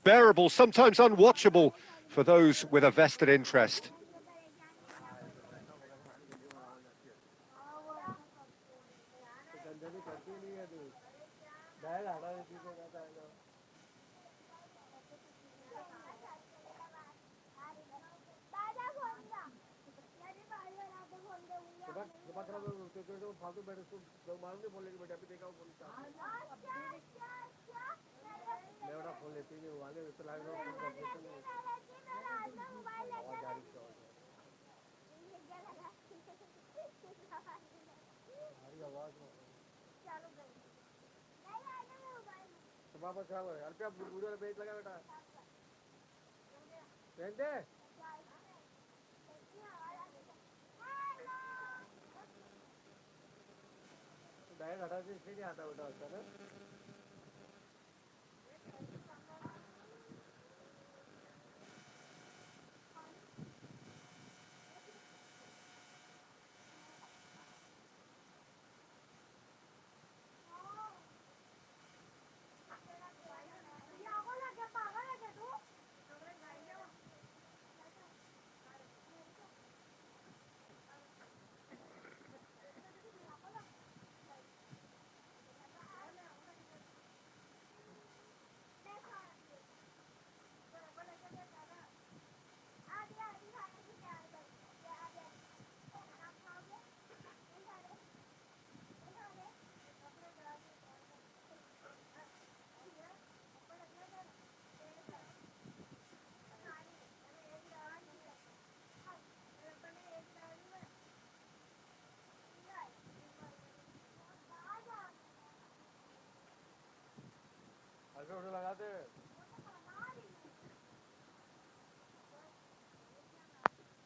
unbearable, sometimes unwatchable for those with a vested interest.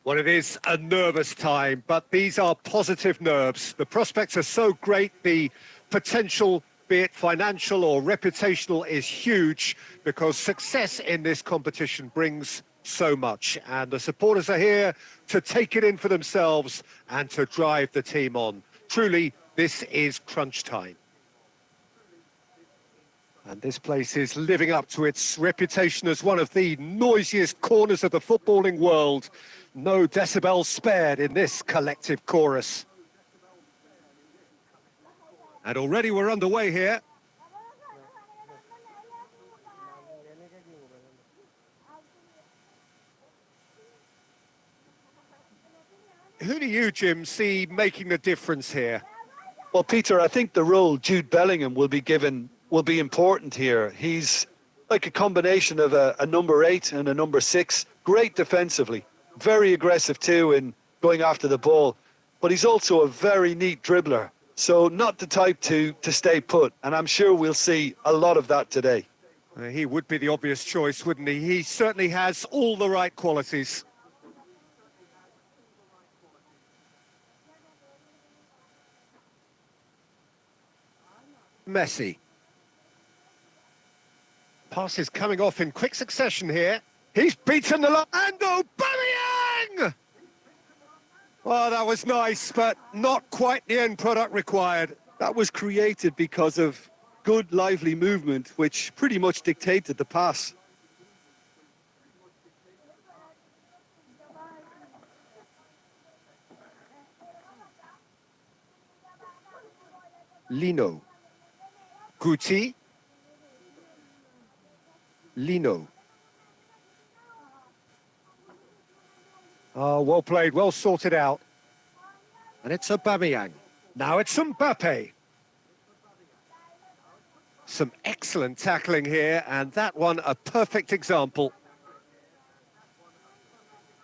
Well, it is a nervous time, but these are positive nerves. The prospects are so great. The potential, be it financial or reputational, is huge because success in this competition brings so much. And the supporters are here to take it in for themselves and to drive the team on. Truly, this is crunch time. And this place is living up to its reputation as one of the noisiest corners of the footballing world. No decibels spared in this collective chorus. And already we're underway here. Who do you, Jim, see making the difference here? Well, Peter, I think the role Jude Bellingham will be given will be important here. He's like a combination of a number 8 and a number 6. Great defensively, very aggressive too in going after the ball. But he's also a very neat dribbler. So not the type to stay put. And I'm sure we'll see a lot of that today. He would be the obvious choice, wouldn't he? He certainly has all the right qualities. Messi. Passes coming off in quick succession here. He's beaten the line. And Aubameyang! Oh, that was nice, but not quite the end product required. That was created because of good, lively movement, which pretty much dictated the pass. Lino. Guti. Lino. Oh, well played, well sorted out. And it's Aubameyang. Now it's Mbappe. Some excellent tackling here, and that one a perfect example.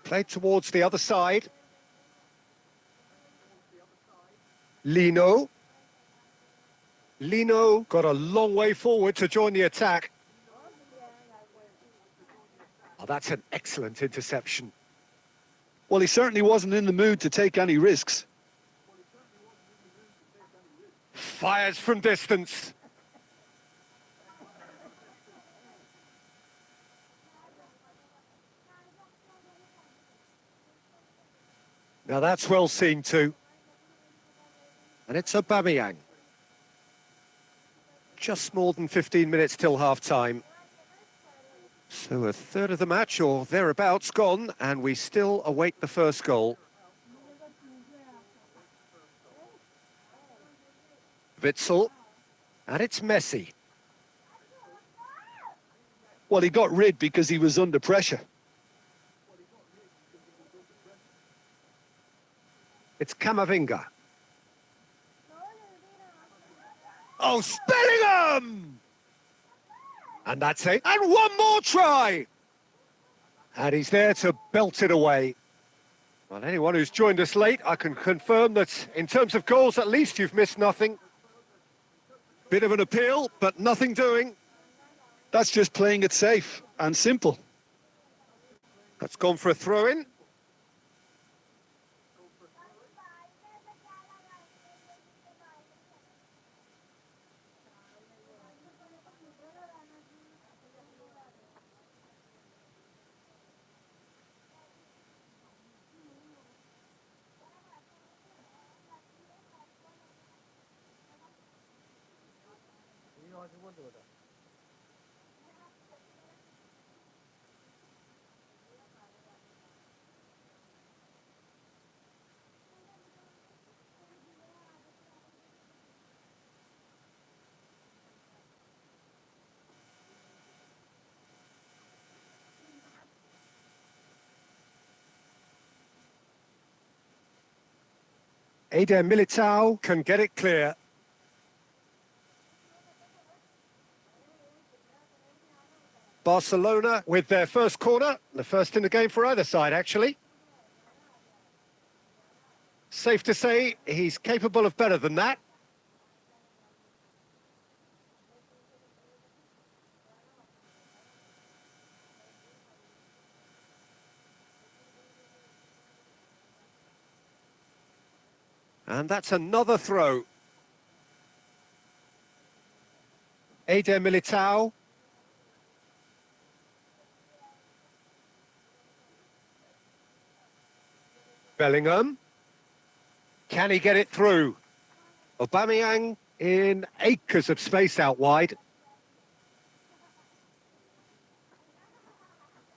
Played towards the other side. Lino. Lino got a long way forward to join the attack. Oh, that's an excellent interception. Well, he certainly wasn't in the mood to take any risks. Fires from distance. Now that's well seen too. And it's Aubameyang. Just more than 15 minutes till half-time. So a third of the match or thereabouts gone, and we still await the first goal. Witzel, and it's Messi. Well, he got rid because he was under pressure. It's Camavinga. Oh, Bellingham! And that's it. And one more try! And he's there to belt it away. Well, anyone who's joined us late, I can confirm that in terms of goals, at least you've missed nothing. Bit of an appeal, but nothing doing. That's just playing it safe and simple. That's gone for a throw-in. Eder Militao can get it clear. Barcelona with their first corner, the first in the game for either side, actually. Safe to say he's capable of better than that. And that's another throw. Eder Militao. Bellingham. Can he get it through? Aubameyang in acres of space out wide.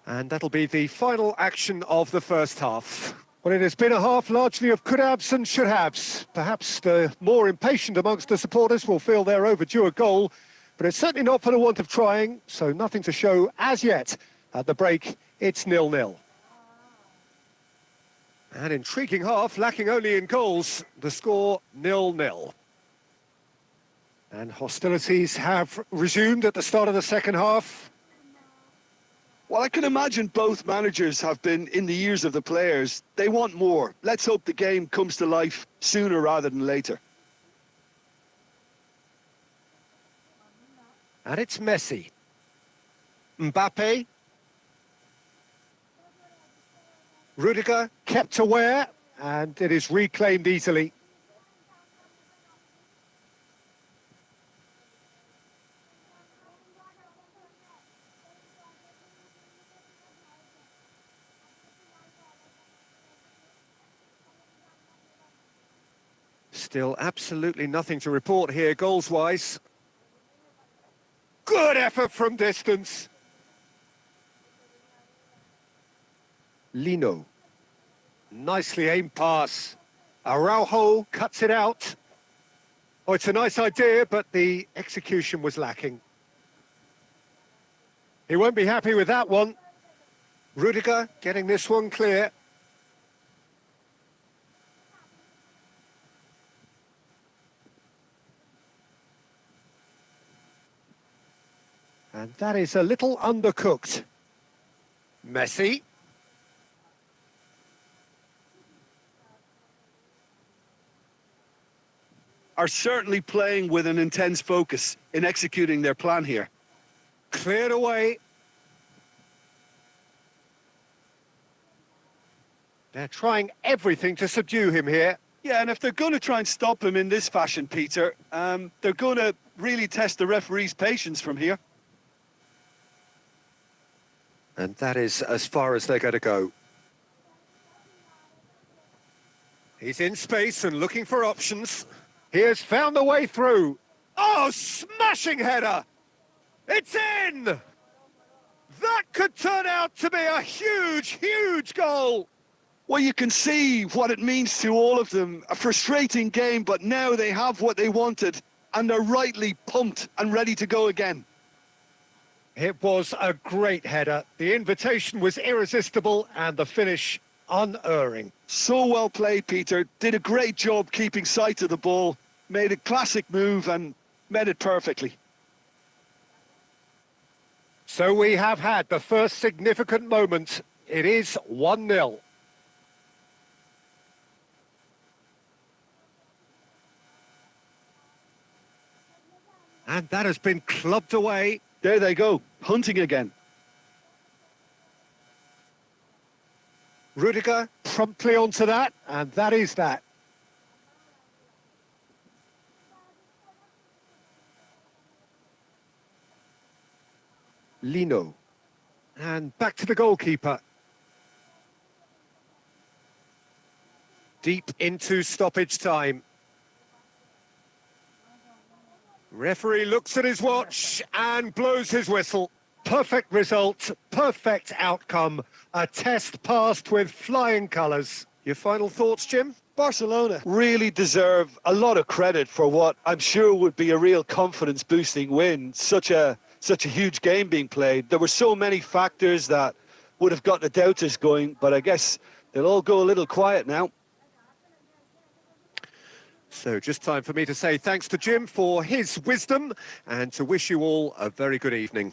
And that'll be the final action of the first half. Well, it has been a half largely of could-haves and should-haves. Perhaps the more impatient amongst the supporters will feel they're overdue a goal, but it's certainly not for the want of trying, so nothing to show as yet. At the break, it's 0-0. An intriguing half, lacking only in goals. The score 0-0. And hostilities have resumed at the start of the second half. Well, I can imagine both managers have been in the ears of the players. They want more. Let's hope the game comes to life sooner rather than later. And it's Messi. Mbappe. Rudiger kept aware, and it is reclaimed easily. Still absolutely nothing to report here, goals-wise. Good effort from distance. Lino. Nicely aimed pass. Araujo cuts it out. Oh, it's a nice idea, but the execution was lacking. He won't be happy with that one. Rudiger getting this one clear. And that is a little undercooked. Messi. Are certainly playing with an intense focus in executing their plan here. Cleared away. They're trying everything to subdue him here. Yeah, and if they're going to try and stop him in this fashion, Peter, they're going to really test the referee's patience from here. And that is as far as they're going to go. He's in space and looking for options. He has found the way through. Oh, smashing header! It's in! That could turn out to be a huge, huge goal. Well, you can see what it means to all of them. A frustrating game, but now they have what they wanted, and they're rightly pumped and ready to go again. It was a great header. The invitation was irresistible and the finish unerring. So well played, Peter. Did a great job keeping sight of the ball, made a classic move and met it perfectly. So we have had the first significant moment. It is 1-0. And that has been clubbed away. There they go, hunting again. Rudiger promptly onto that, and that is that. Lino. And back to the goalkeeper. Deep into stoppage time. Referee looks at his watch and blows his whistle. Perfect result, perfect outcome. A test passed with flying colours. Your final thoughts, Jim? Barcelona really deserve a lot of credit for what I'm sure would be a real confidence-boosting win. Such a huge game being played. There were so many factors that would have got the doubters going, but I guess they'll all go a little quiet now. So just time for me to say thanks to Jim for his wisdom and to wish you all a very good evening.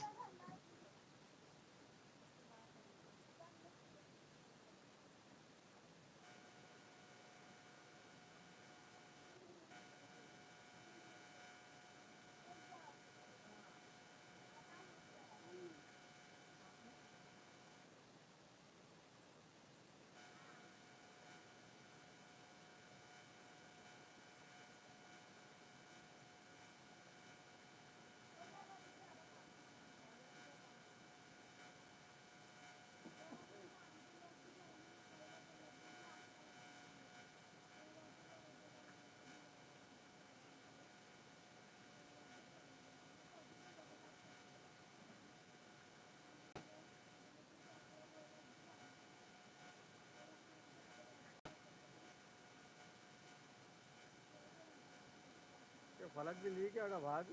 फलक भी लिए क्या होगा भाग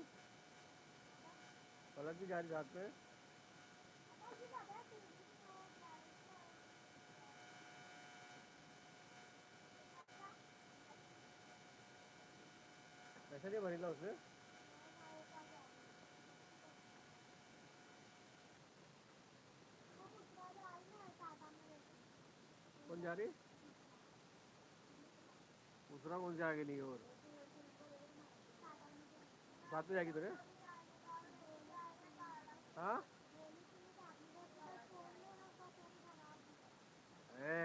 फलक भी जा रही साथ में ऐसा नहीं भरीला उसने कौन जा रही दूसरा कौन जाएगी नहीं और साथ में जाएगी तेरे हाँ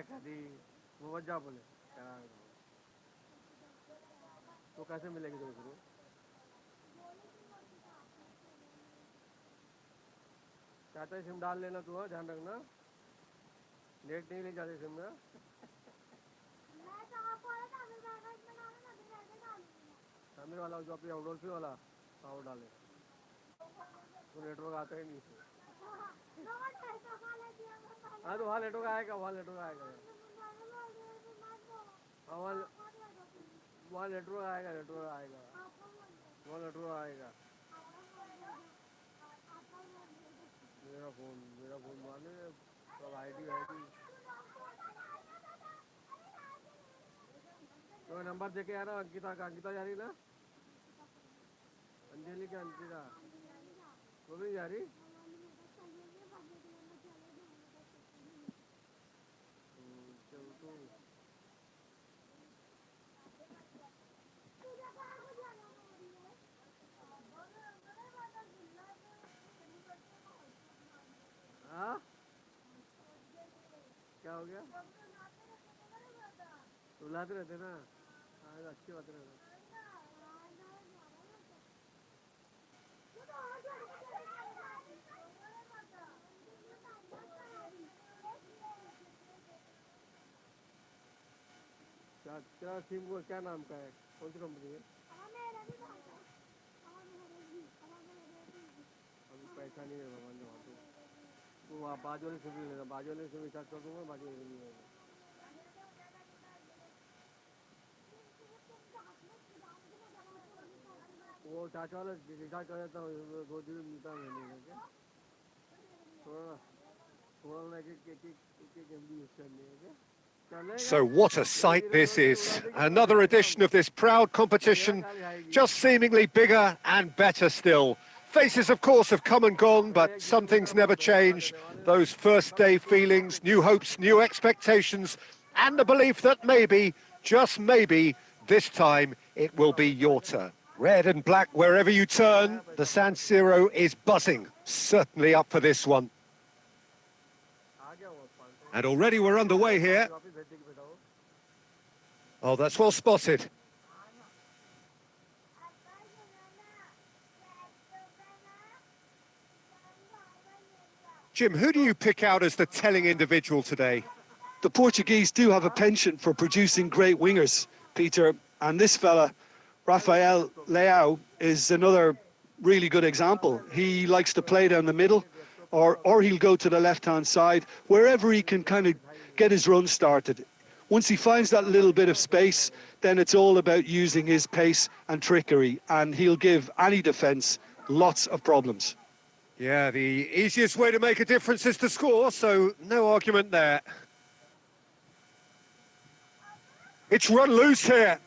कभी वो मत जा बोले तो कैसे मिलेगी तेरे को चाहता है सिम डाल लेना तू ध्यान रखना नेट नहीं ले जाते सिम में शामिल वाला जो अपनी आउटडोर वाला पावर डाले तो नेटवर्क आता ही नहीं हाँ तो वहाँ नेटवर्क आएगा हाँ वहाँ नेटवर्क आएगा वहाँ नेटवर्क आएगा मेरा फोन माने सब आईडी तो नंबर देके आ रहा अंकिता जा रही ना अंजलि क्या अंकिता वो भी जा रही चल तो हाँ क्या हो गया रुलाते रहते ना हाँ अच्छी बात है क्या सिम को क्या नाम का है कौन सी कंपनी है अभी पैसा नहीं है भगवान ने वहाँ तो वहाँ बाजू वाली सेमी लेना, बाजू वाली सेमी स्टार्ट कर दूंगा, बाजू वाली सेमी लेना। वो चाचा वाला रिचार्ज कर देता हूँ, 2 GB मिलता है महीने का। थोड़ा थोड़ा ना एक MB यूज करनी है क्या? So what a sight this is. Another edition of this proud competition, just seemingly bigger and better still. Faces, of course, have come and gone, but some things never change. Those first day feelings, new hopes, new expectations, and the belief that maybe, just maybe, this time it will be your turn. Red and black wherever you turn, the San Siro is buzzing. Certainly up for this one. And already we're underway here. Oh, that's well spotted. Jim, who do you pick out as the telling individual today? The Portuguese do have a penchant for producing great wingers, Peter, and this fella, Rafael Leao, is another really good example. He likes to play down the middle, or he'll go to the left-hand side, wherever he can kind of get his run started. Once he finds that little bit of space, then it's all about using his pace and trickery, and he'll give any defence lots of problems. Yeah, the easiest way to make a difference is to score, so no argument there. It's run loose here.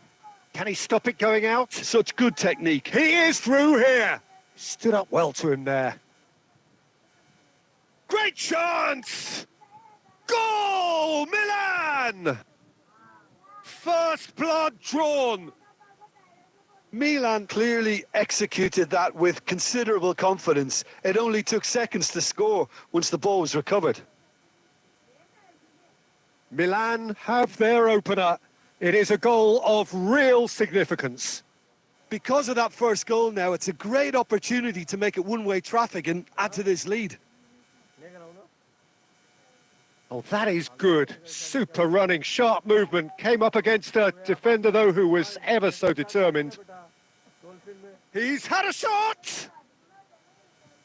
Can he stop it going out? Such good technique. He is through here. Stood up well to him there. Great chance! Goal, Milan! First blood drawn. Milan clearly executed that with considerable confidence. It only took seconds to score once the ball was recovered. Milan have their opener. It is a goal of real significance. Because of that first goal now, it's a great opportunity to make it one-way traffic and add to this lead. Oh, that is good. Super running, sharp movement. Came up against a defender, though, who was ever so determined. He's had a shot!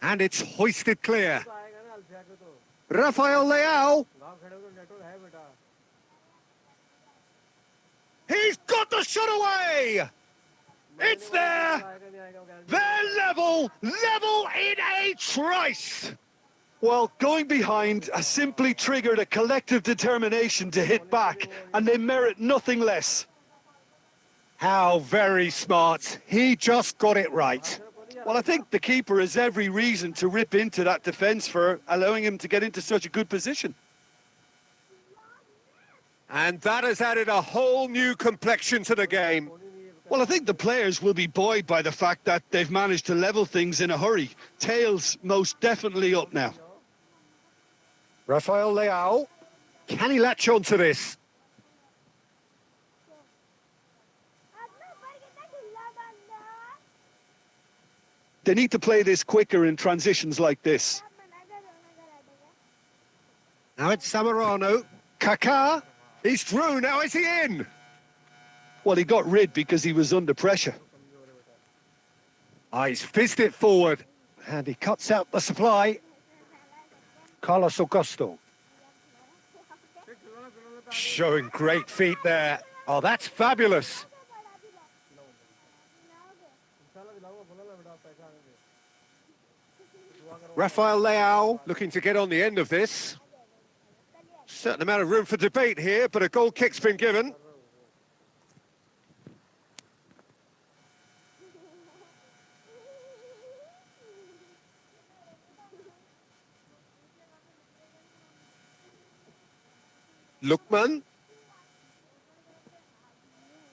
And it's hoisted clear. Rafael Leao. He's got the shot away! It's there! They're level in a trice! Well, going behind has simply triggered a collective determination to hit back, and they merit nothing less. How very smart. He just got it right. Well, I think the keeper has every reason to rip into that defence for allowing him to get into such a good position. And that has added a whole new complexion to the game. Well, I think the players will be buoyed by the fact that they've managed to level things in a hurry. Tails most definitely up now. Rafael Leao, can he latch on to this? They need to play this quicker in transitions like this. Now it's Zamorano. Kaká, he's through, now is he in? Well, he got rid because he was under pressure. He's fizzed it forward, and he cuts out the supply. Carlos Augusto. Showing great feet there. Oh, that's fabulous. Rafael Leao looking to get on the end of this. Certain amount of room for debate here, but a goal kick's been given. Lookman.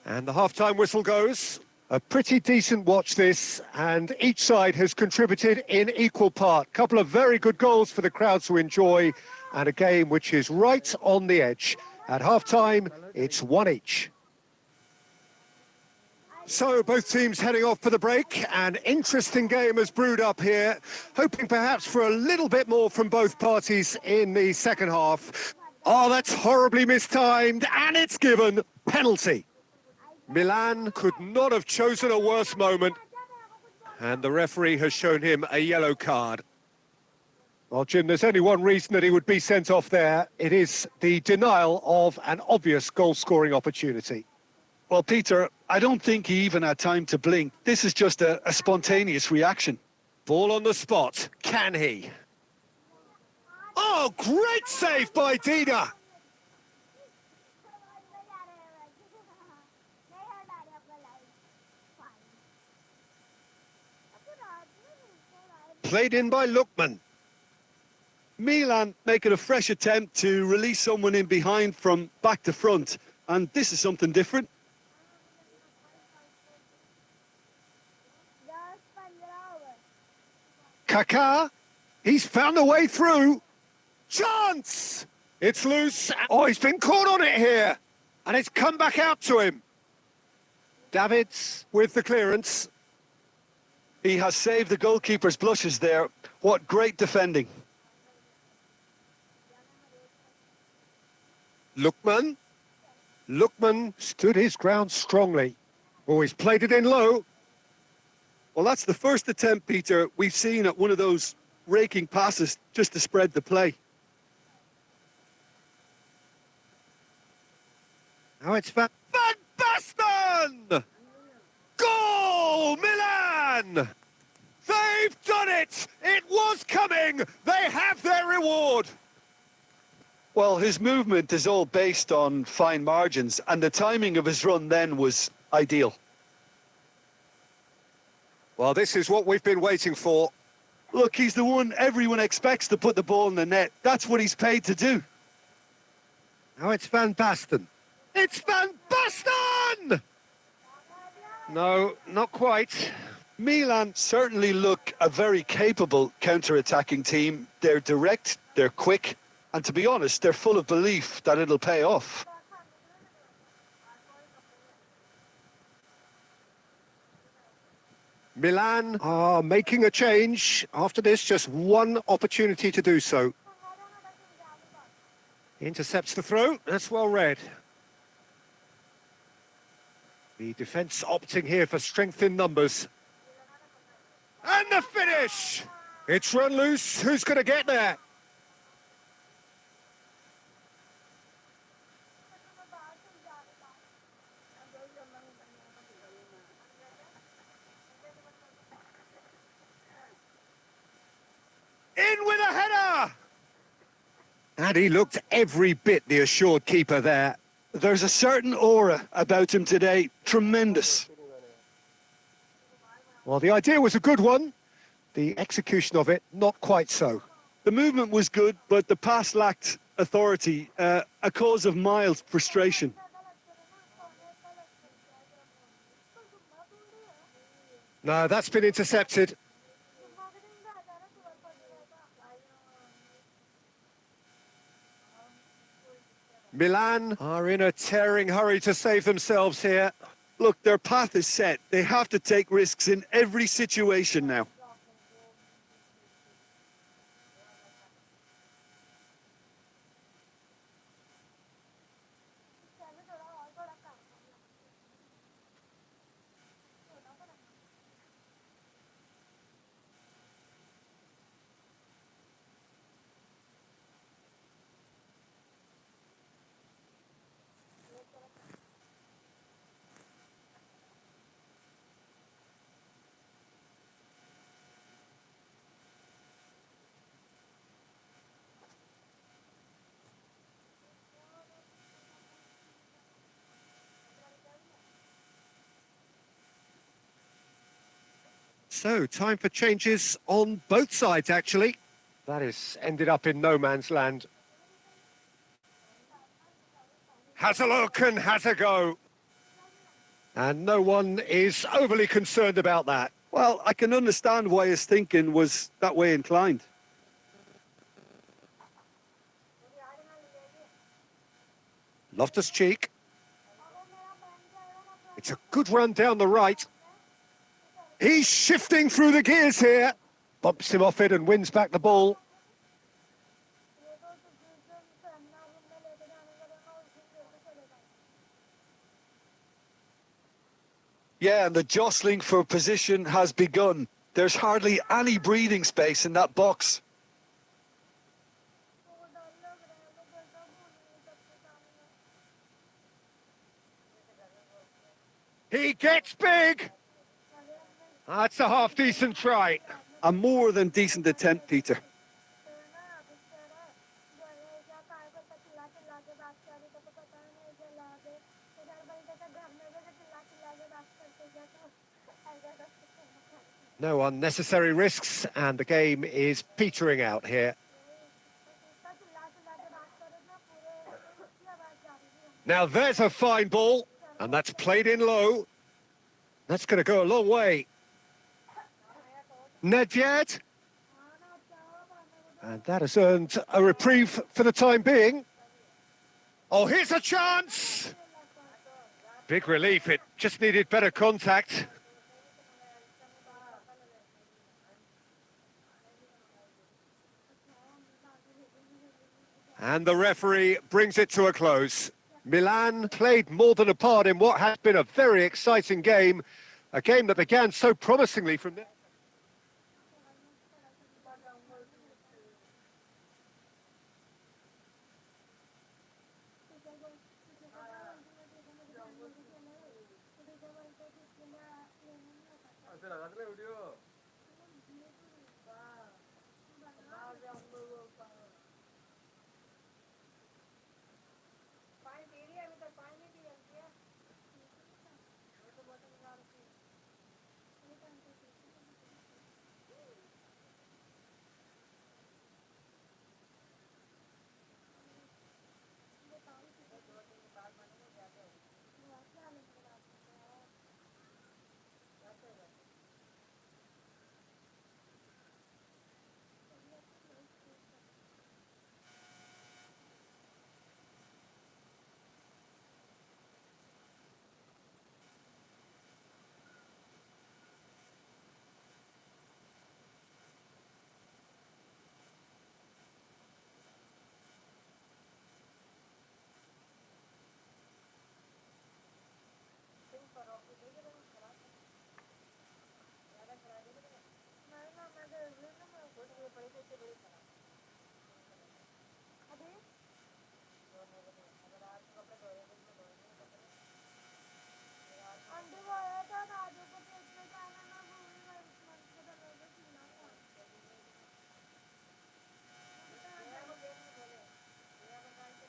And the half-time whistle goes. A pretty decent watch this, and each side has contributed in equal part. Couple of very good goals for the crowd to enjoy, and a game which is right on the edge. At half-time, it's 1 each. So both teams heading off for the break. An interesting game has brewed up here, hoping perhaps for a little bit more from both parties in the second half. Oh, that's horribly mistimed, and it's given penalty. Milan could not have chosen a worse moment, and the referee has shown him a yellow card. Well, Jim, there's only one reason that he would be sent off there. It is the denial of an obvious goal-scoring opportunity. Well, Peter, I don't think he even had time to blink. This is just a spontaneous reaction. Ball on the spot. Can he? Oh, great save by Dina. Played in by Lookman. Milan making a fresh attempt to release someone in behind from back to front. And this is something different. Kaká, he's found a way through. Chance! It's loose. Oh, he's been caught on it here. And it's come back out to him. Davids with the clearance. He has saved the goalkeeper's blushes there. What great defending. Lookman. Lookman stood his ground strongly. Oh, he's played it in low. Well, that's the first attempt, Peter, we've seen at one of those raking passes just to spread the play. Now it's Van Basten! Goal, Milan! They've done it! It was coming! They have their reward! Well, his movement is all based on fine margins, and the timing of his run then was ideal. Well, this is what we've been waiting for. Look, he's the one everyone expects to put the ball in the net. That's what he's paid to do. Now it's Van Basten. It's Van Basten! No, not quite. Milan certainly look a very capable counter-attacking team. They're direct, they're quick, and to be honest, they're full of belief that it'll pay off. Milan are making a change. After this, just one opportunity to do so. Intercepts the throw. That's well read. The defence opting here for strength in numbers. And the finish! It's run loose. Who's going to get there? In with a header! And he looked every bit the assured keeper there. There's a certain aura about him today. Tremendous. Well, the idea was a good one. The execution of it, not quite so. The movement was good, but the pass lacked authority, a cause of mild frustration. No, that's been intercepted. Milan are in a tearing hurry to save themselves here. Look, their path is set. They have to take risks in every situation now. So, time for changes on both sides, actually. That has ended up in no man's land. Has a look and has a go. And no one is overly concerned about that. Well, I can understand why his thinking was that way inclined. Loftus-Cheek. It's a good run down the right. He's shifting through the gears here. Bumps him off it and wins back the ball. Yeah, and the jostling for position has begun. There's hardly any breathing space in that box. He gets big. That's a half-decent try. A more than decent attempt, Peter. No unnecessary risks, and the game is petering out here. Now there's a fine ball, and that's played in low. That's going to go a long way. Nedved. And that has earned a reprieve for the time being. Oh, here's a chance! Big relief, it just needed better contact. And the referee brings it to a close. Milan played more than a part in what has been a very exciting game. A game that began so promisingly from there.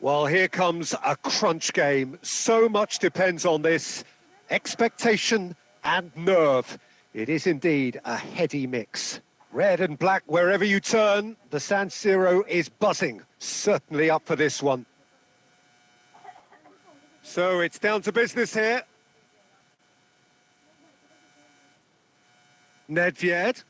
Well, here comes a crunch game. So much depends on this. Expectation and nerve. It is indeed a heady mix. Red and black wherever you turn. The San Siro is buzzing. Certainly up for this one. So it's down to business here. Nedved.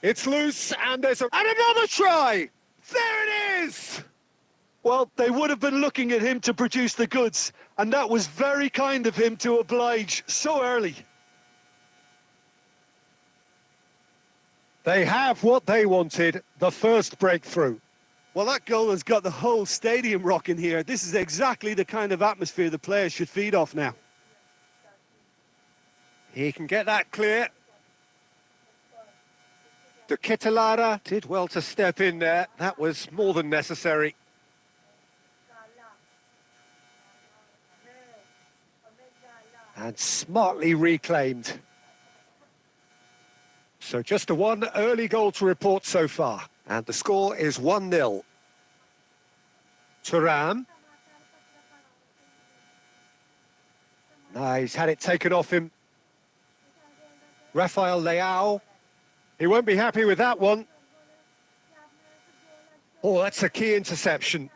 It's loose and there's and another try! There it is! Well, they would have been looking at him to produce the goods, and that was very kind of him to oblige so early. They have what they wanted, the first breakthrough. Well, that goal has got the whole stadium rocking here. This is exactly the kind of atmosphere the players should feed off now. He can get that clear. De Ketelaere did well to step in there. That was more than necessary. And smartly reclaimed. So just a one early goal to report so far. And the score is 1-0. Thuram. No, he's had it taken off him. Rafael Leao. He won't be happy with that one. Oh, that's a key interception.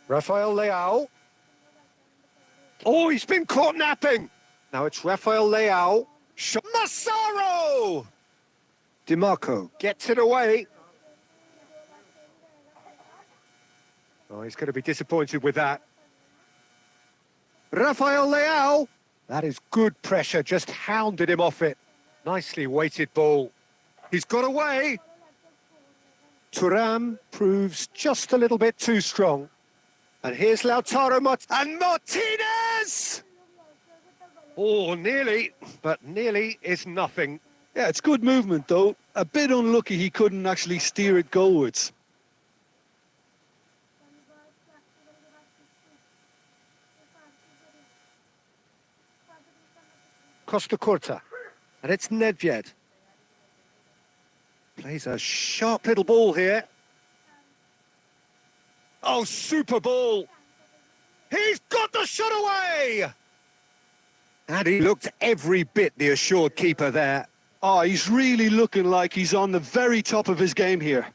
Rafael Leao. Oh, he's been caught napping. Now it's Rafael Leao. Massaro! DiMarco gets it away. Oh, he's going to be disappointed with that. Rafael Leao. That is good pressure, just hounded him off it. Nicely weighted ball. He's got away. Thuram proves just a little bit too strong. And here's Lautaro and Martinez! Oh, nearly, but nearly is nothing. Yeah, it's good movement, though. A bit unlucky he couldn't actually steer it goalwards. Costa Curta. And it's Nedved. Plays a sharp little ball here. Oh, super ball. He's got the shot away! And he looked every bit the assured keeper there. Oh, he's really looking like he's on the very top of his game here.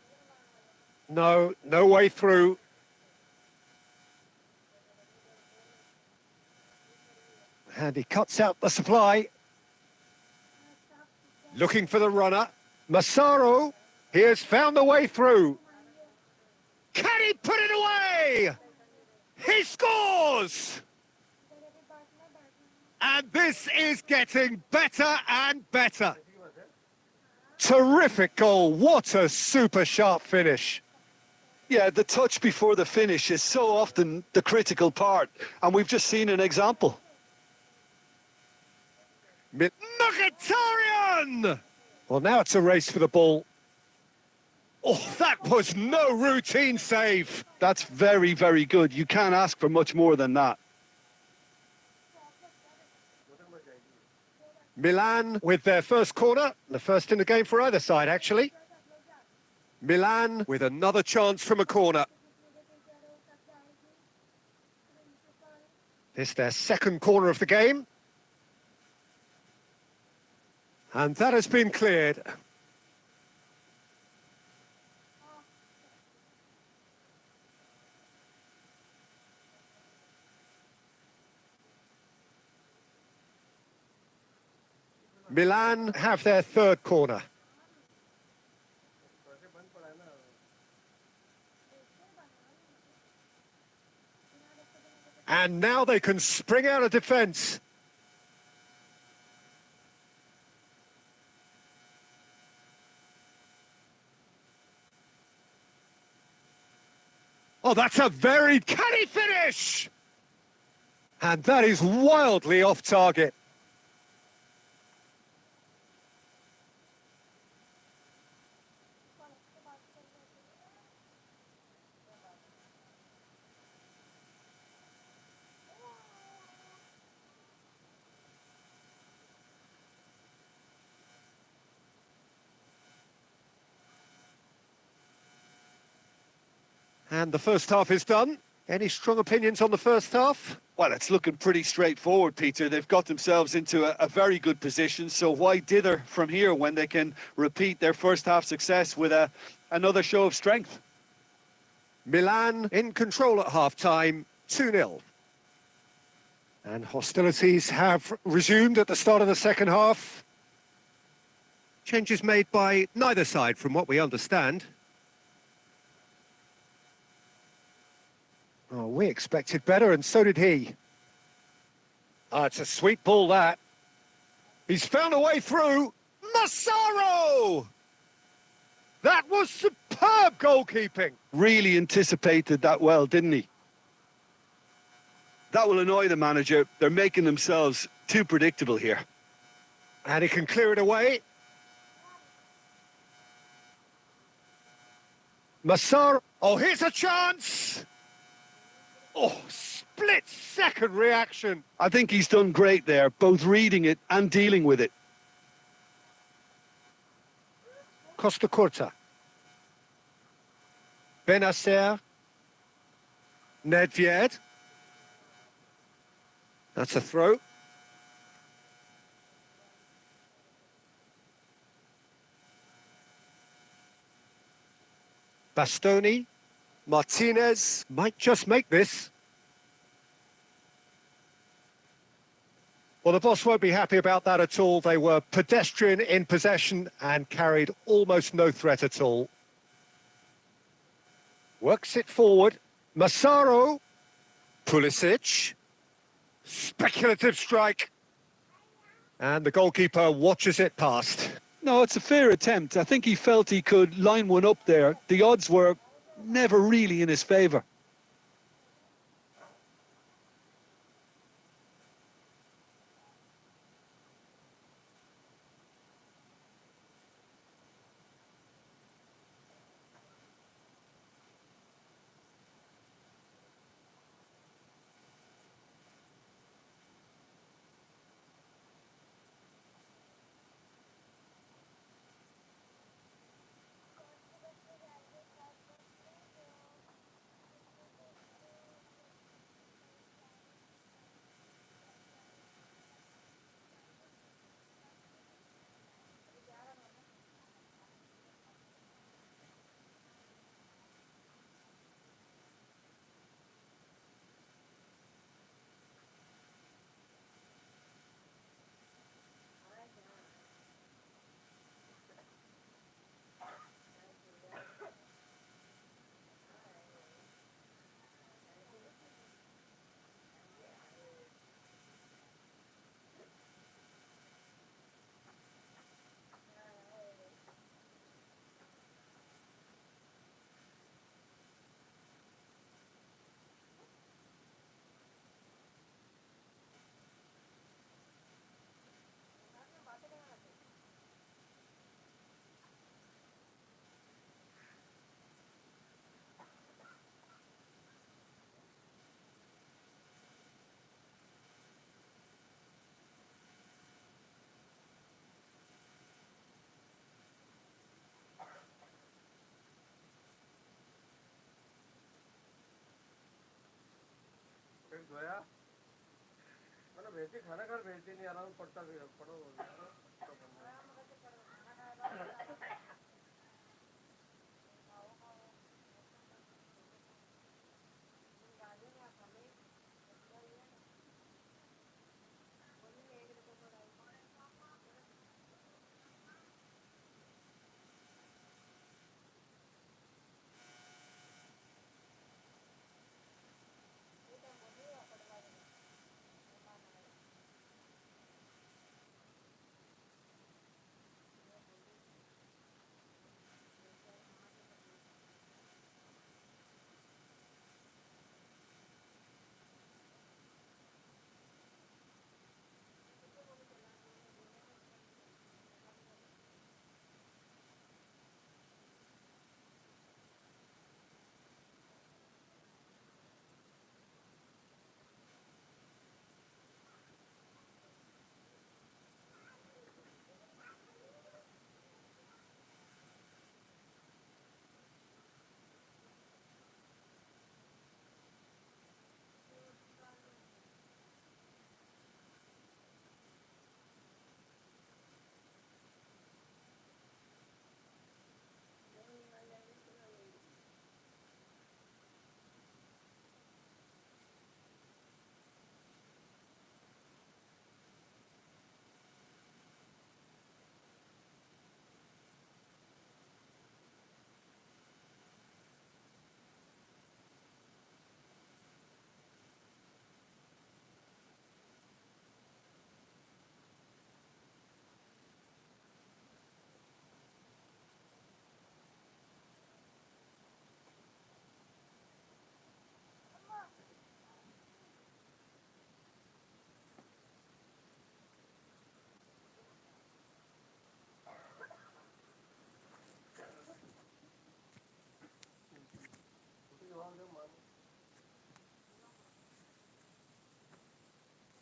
No way through. And he cuts out the supply. Looking for the runner. Massaro, he has found the way through. Can he put it away? He scores! And this is getting better and better. Terrific goal. What a super sharp finish. Yeah, the touch before the finish is so often the critical part, and we've just seen an example. Mkhitaryan! Well, now it's a race for the ball. Oh, that was no routine save. That's very, very good. You can't ask for much more than that. Milan with their first corner, the first in the game for either side, actually. Milan with another chance from a corner. This their second corner of the game. And that has been cleared. Milan have their third corner. And now they can spring out of defence. Oh, that's a very canny finish! And that is wildly off target. And the first half is done. Any strong opinions on the first half? Well, it's looking pretty straightforward, Peter. They've got themselves into a very good position, so why dither from here when they can repeat their first half success with another show of strength? Milan in control at half-time, 2-0. And hostilities have resumed at the start of the second half. Changes made by neither side, from what we understand. Oh, we expected better, and so did he. Ah, it's a sweet ball, that. He's found a way through. Massaro! That was superb goalkeeping. Really anticipated that well, didn't he? That will annoy the manager. They're making themselves too predictable here. And he can clear it away. Massaro. Oh, here's a chance. Oh, split-second reaction. I think he's done great there, both reading it and dealing with it. Costa Curta. Benacer. Nedved. That's a throw. Bastoni. Martinez might just make this. Well, the boss won't be happy about that at all. They were pedestrian in possession and carried almost no threat at all. Works it forward. Massaro. Pulisic. Speculative strike. And the goalkeeper watches it past. No, it's a fair attempt. I think he felt he could line one up there. The odds were never really in his favour. भेजते खाना घर भेजते नहीं आराम पड़ता भी पड़ो हो गया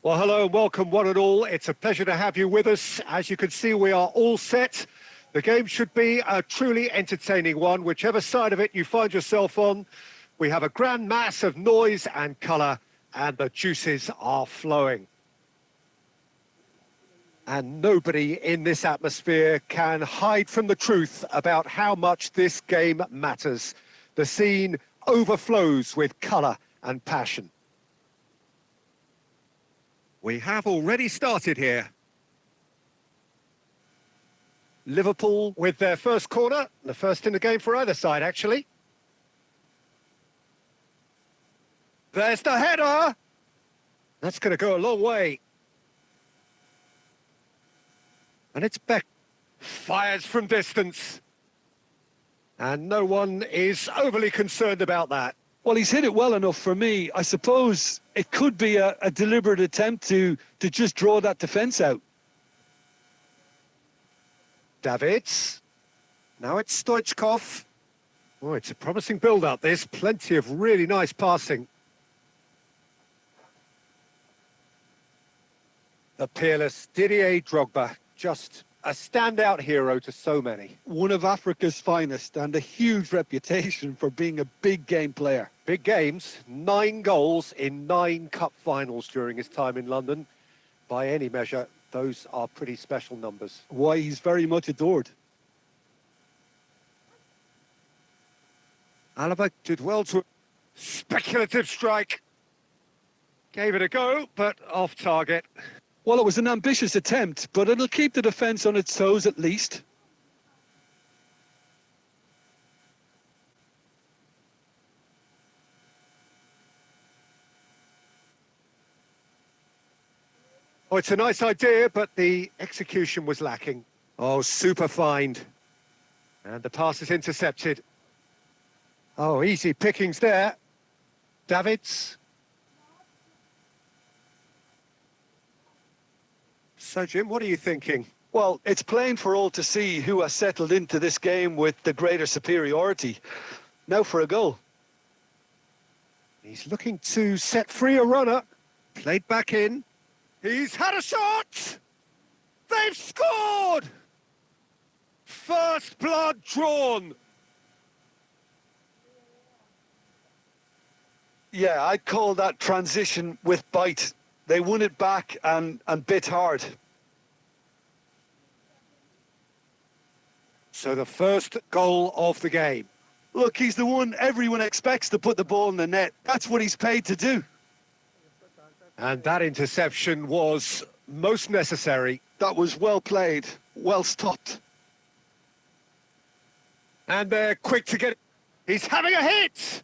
Well, hello and welcome one and all. It's a pleasure to have you with us. As you can see, we are all set. The game should be a truly entertaining one, whichever side of it you find yourself on. We have a grand mass of noise and colour, and the juices are flowing. And nobody in this atmosphere can hide from the truth about how much this game matters. The scene overflows with colour and passion. We have already started here. Liverpool with their first corner, the first in the game for either side, actually. There's the header. That's going to go a long way. And it's Beck. Fires from distance. And no one is overly concerned about that. Well, he's hit it well enough for me. I suppose it could be a deliberate attempt to just draw that defence out. Davids. Now it's Stoichkov. Oh, it's a promising build-up. There's plenty of really nice passing. The peerless Didier Drogba, just a standout hero to so many. One of Africa's finest and a huge reputation for being a big game player. Big games, 9 goals in 9 cup finals during his time in London. By any measure, those are pretty special numbers. Why, he's very much adored. Alaba did well to... Speculative strike. Gave it a go, but off target. Well, it was an ambitious attempt, but it'll keep the defence on its toes at least. Oh, it's a nice idea, but the execution was lacking. Oh, super find. And the pass is intercepted. Oh, easy pickings there. Davids. So, Jim, what are you thinking? Well, it's plain for all to see who has settled into this game with the greater superiority. Now for a goal. He's looking to set free a runner. Played back in. He's had a shot! They've scored! First blood drawn. Yeah, I'd call that transition with bite. They won it back and bit hard. So the first goal of the game. Look, he's the one everyone expects to put the ball in the net. That's what he's paid to do. And that interception was most necessary. That was well played, well stopped. And they're quick to get it. He's having a hit!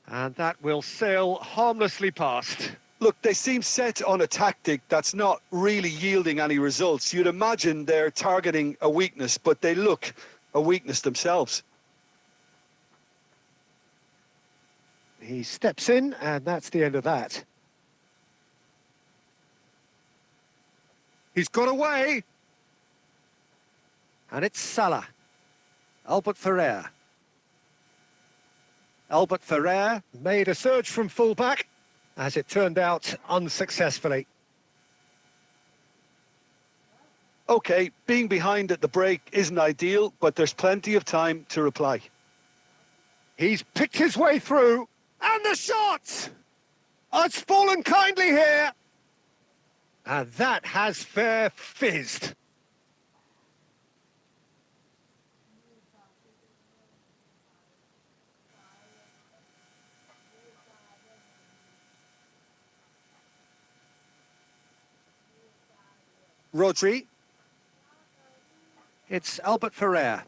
And that will sail harmlessly past. Look, they seem set on a tactic that's not really yielding any results. You'd imagine they're targeting a weakness, but they look a weakness themselves. He steps in, and that's the end of that. He's got away. And it's Salah. Albert Ferrer. Albert Ferrer made a surge from fullback, as it turned out unsuccessfully. Okay, being behind at the break isn't ideal, but there's plenty of time to reply. He's picked his way through, and the shot! Oh, it's fallen kindly here. And that has fair fizzed. Rodri. It's Albert Ferrer.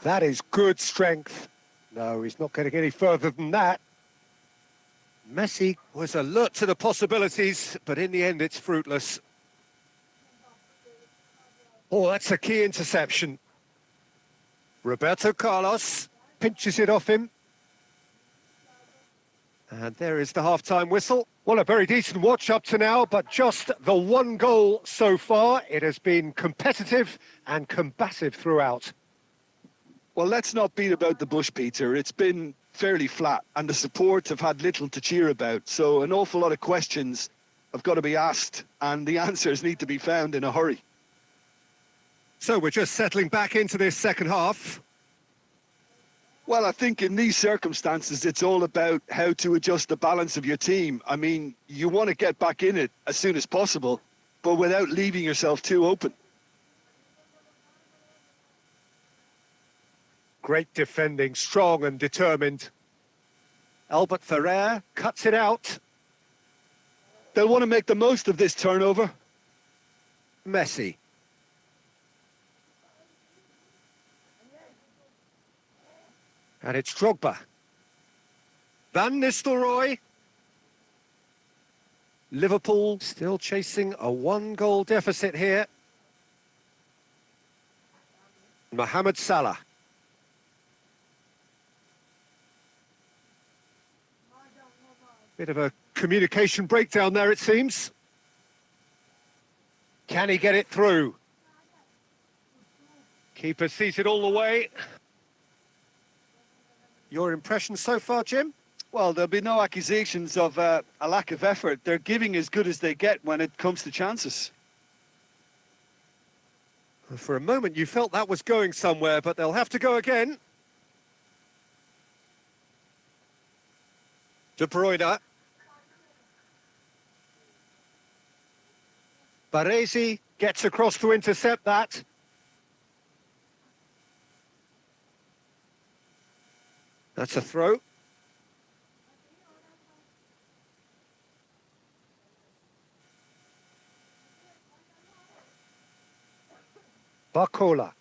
That is good strength. No, he's not getting any further than that. Messi was alert to the possibilities, but in the end it's fruitless. Oh, that's a key interception. Roberto Carlos pinches it off him. And there is the half-time whistle. Well, a very decent watch up to now, but just the one goal so far. It has been competitive and combative throughout. Well, let's not beat about the bush, Peter. It's been fairly flat, and the support have had little to cheer about. So an awful lot of questions have got to be asked, and the answers need to be found in a hurry. So we're just settling back into this second half. Well, I think in these circumstances, it's all about how to adjust the balance of your team. I mean, you want to get back in it as soon as possible, but without leaving yourself too open. Great defending, strong and determined. Albert Ferrer cuts it out. They'll want to make the most of this turnover. Messi. And it's Drogba. Van Nistelrooy. Liverpool still chasing a one-goal deficit here. Mohamed Salah. Bit of a communication breakdown there, it seems. Can he get it through? Keeper sees it all the way. Your impression so far, Jim? Well, there'll be no accusations of a lack of effort. They're giving as good as they get when it comes to chances. For a moment, you felt that was going somewhere, but they'll have to go again. De Bruyne. Baresi gets across to intercept that. That's a throw. Barcola.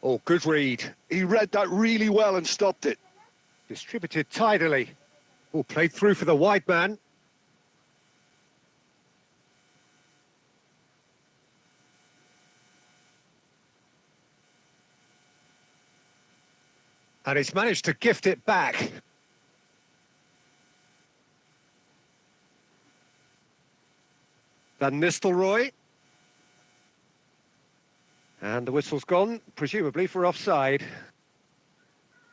Oh, good read. He read that really well and stopped it. Distributed tidily. Oh, played through for the wide man. And he's managed to gift it back. Van Nistelrooy. And the whistle's gone, presumably for offside.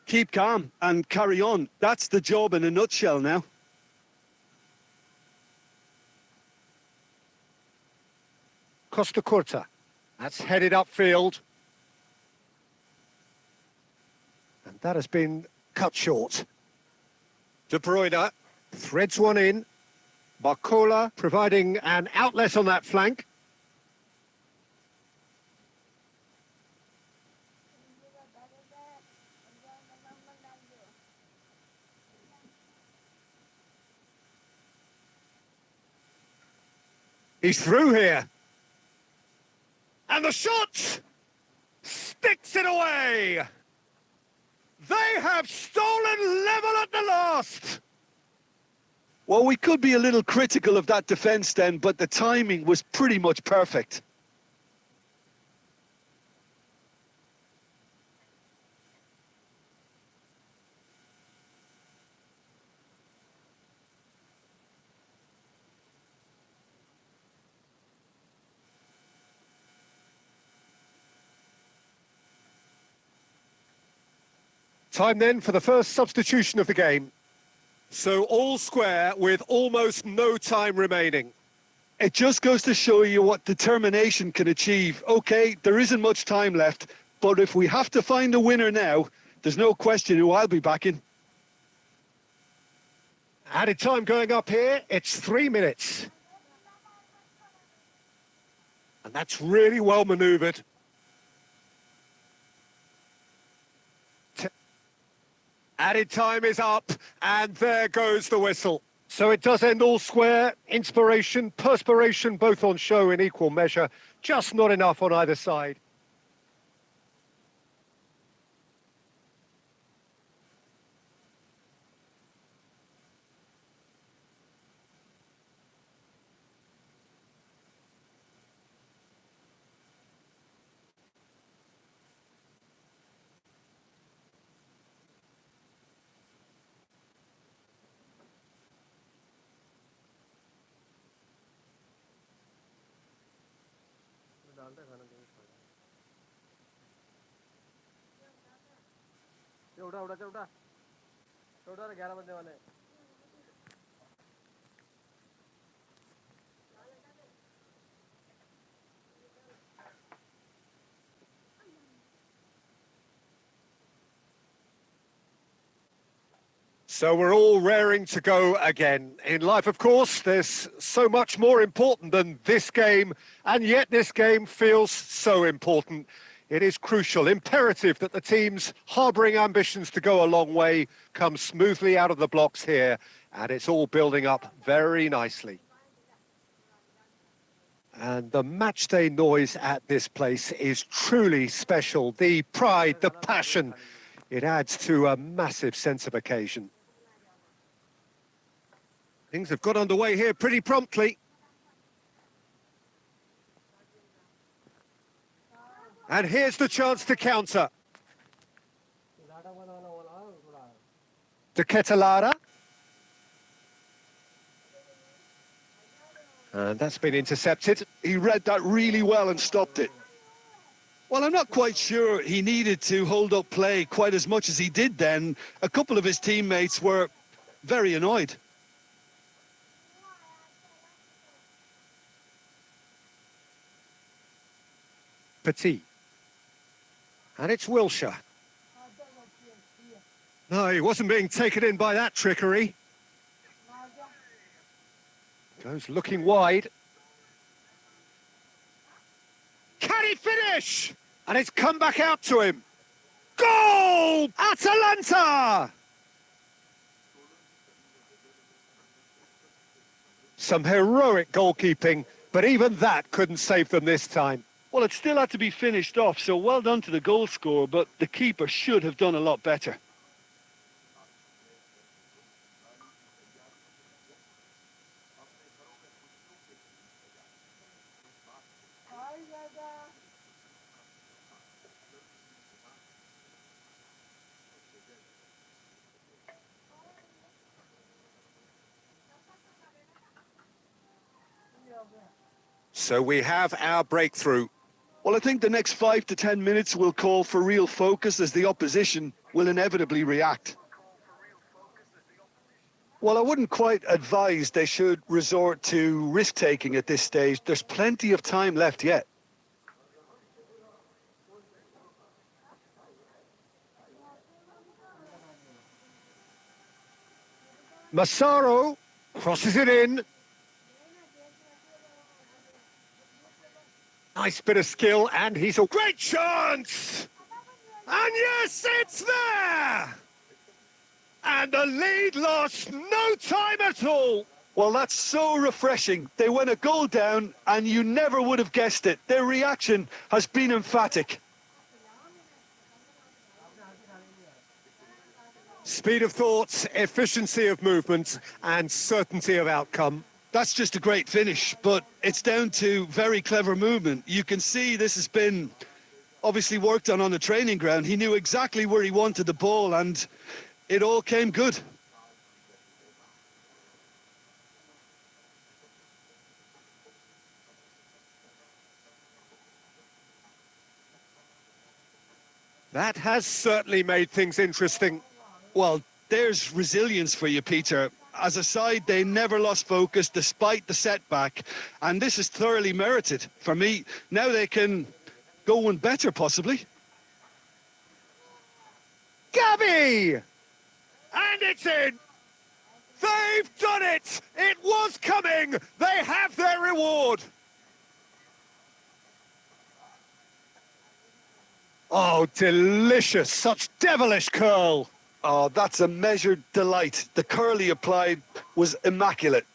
Keep calm and carry on. That's the job in a nutshell now. Costa Curta. That's headed upfield. That has been cut short. De Bruyne threads one in. Barcola providing an outlet on that flank. He's through here. And the shot! Sticks it away! They have stolen level at the last! Well, we could be a little critical of that defence then, but the timing was pretty much perfect. Time then for the first substitution of the game. So all square with almost no time remaining. It just goes to show you what determination can achieve. Okay, there isn't much time left, but if we have to find a winner now, there's no question who I'll be backing. Added time going up here, it's 3 minutes. And that's really well manoeuvred. Added time is up, and there goes the whistle. So it does end all square. Inspiration, perspiration, both on show in equal measure. Just not enough on either side. डालता है खाना कहीं खाना ये उठा उठा चल उठा उठा 11 बजने वाले हैं So we're all raring to go again. In life, of course, there's so much more important than this game, and yet this game feels so important. It is crucial, imperative that the teams harbouring ambitions to go a long way come smoothly out of the blocks here, and it's all building up very nicely. And the matchday noise at this place is truly special. The pride, the passion, it adds to a massive sense of occasion. Things have got underway here pretty promptly. And here's the chance to counter. De Ketelare. And that's been intercepted. He read that really well and stopped it. Well, I'm not quite sure he needed to hold up play quite as much as he did then. A couple of his teammates were very annoyed. Petit. And it's Wilshere. No, he wasn't being taken in by that trickery. Goes looking wide. Can he finish? And it's come back out to him. Goal! Atalanta! Some heroic goalkeeping, but even that couldn't save them this time. Well, it still had to be finished off, so well done to the goal scorer, but the keeper should have done a lot better. So we have our breakthrough. Well, I think the next 5 to 10 minutes will call for real focus as the opposition will inevitably react. Well, I wouldn't quite advise they should resort to risk-taking at this stage. There's plenty of time left yet. Massaro crosses it in. Nice bit of skill, and he's a great chance! And yes, it's there! And the lead lost no time at all. Well, that's so refreshing. They went a goal down, and you never would have guessed it. Their reaction has been emphatic. Speed of thought, efficiency of movement, and certainty of outcome. That's just a great finish, but it's down to very clever movement. You can see this has been obviously worked on the training ground. He knew exactly where he wanted the ball, and it all came good. That has certainly made things interesting. Well, there's resilience for you, Peter. As a side, they never lost focus despite the setback, and this is thoroughly merited. For me, now they can go one better, possibly. Gabby! And it's in! They've done it! It was coming! They have their reward! Oh, delicious! Such devilish curl! Oh, that's a measured delight. The curl he applied was immaculate.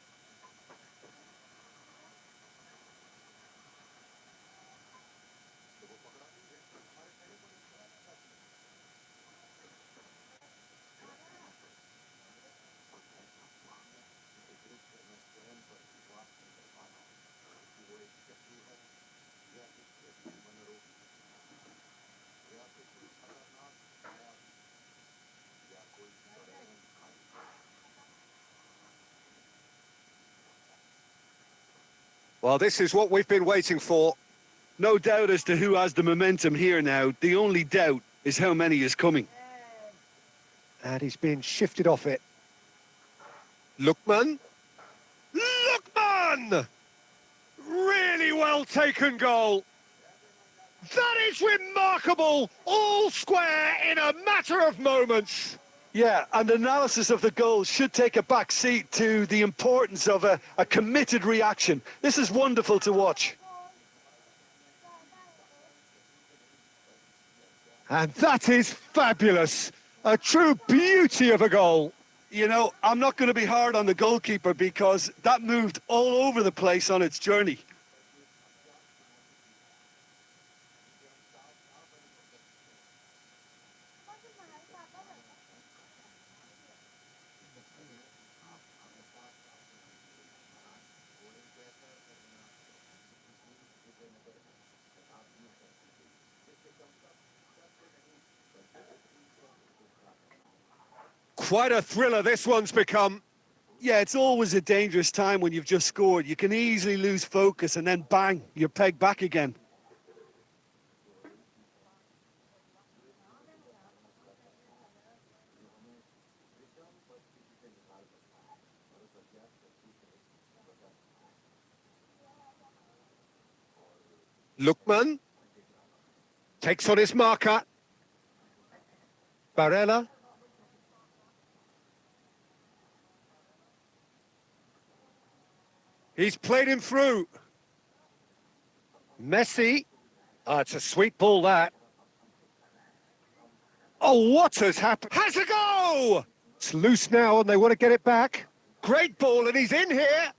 Well, this is what we've been waiting for. No doubt as to who has the momentum here now. The only doubt is how many is coming. And he's being shifted off it. Lookman. Lookman! Really well taken goal. That is remarkable. All square in a matter of moments. Yeah, and analysis of the goal should take a back seat to the importance of a committed reaction. This is wonderful to watch. And that is fabulous. A true beauty of a goal. You know, I'm not going to be hard on the goalkeeper because that moved all over the place on its journey. Quite a thriller this one's become. Yeah, it's always a dangerous time when you've just scored. You can easily lose focus and then bang, you're pegged back again. Lookman takes on his marker. Barella. He's played him through. Messi. It's a sweet ball, that. Oh, what has happened? Has a go! It's loose now and they want to get it back. Great ball and he's in here.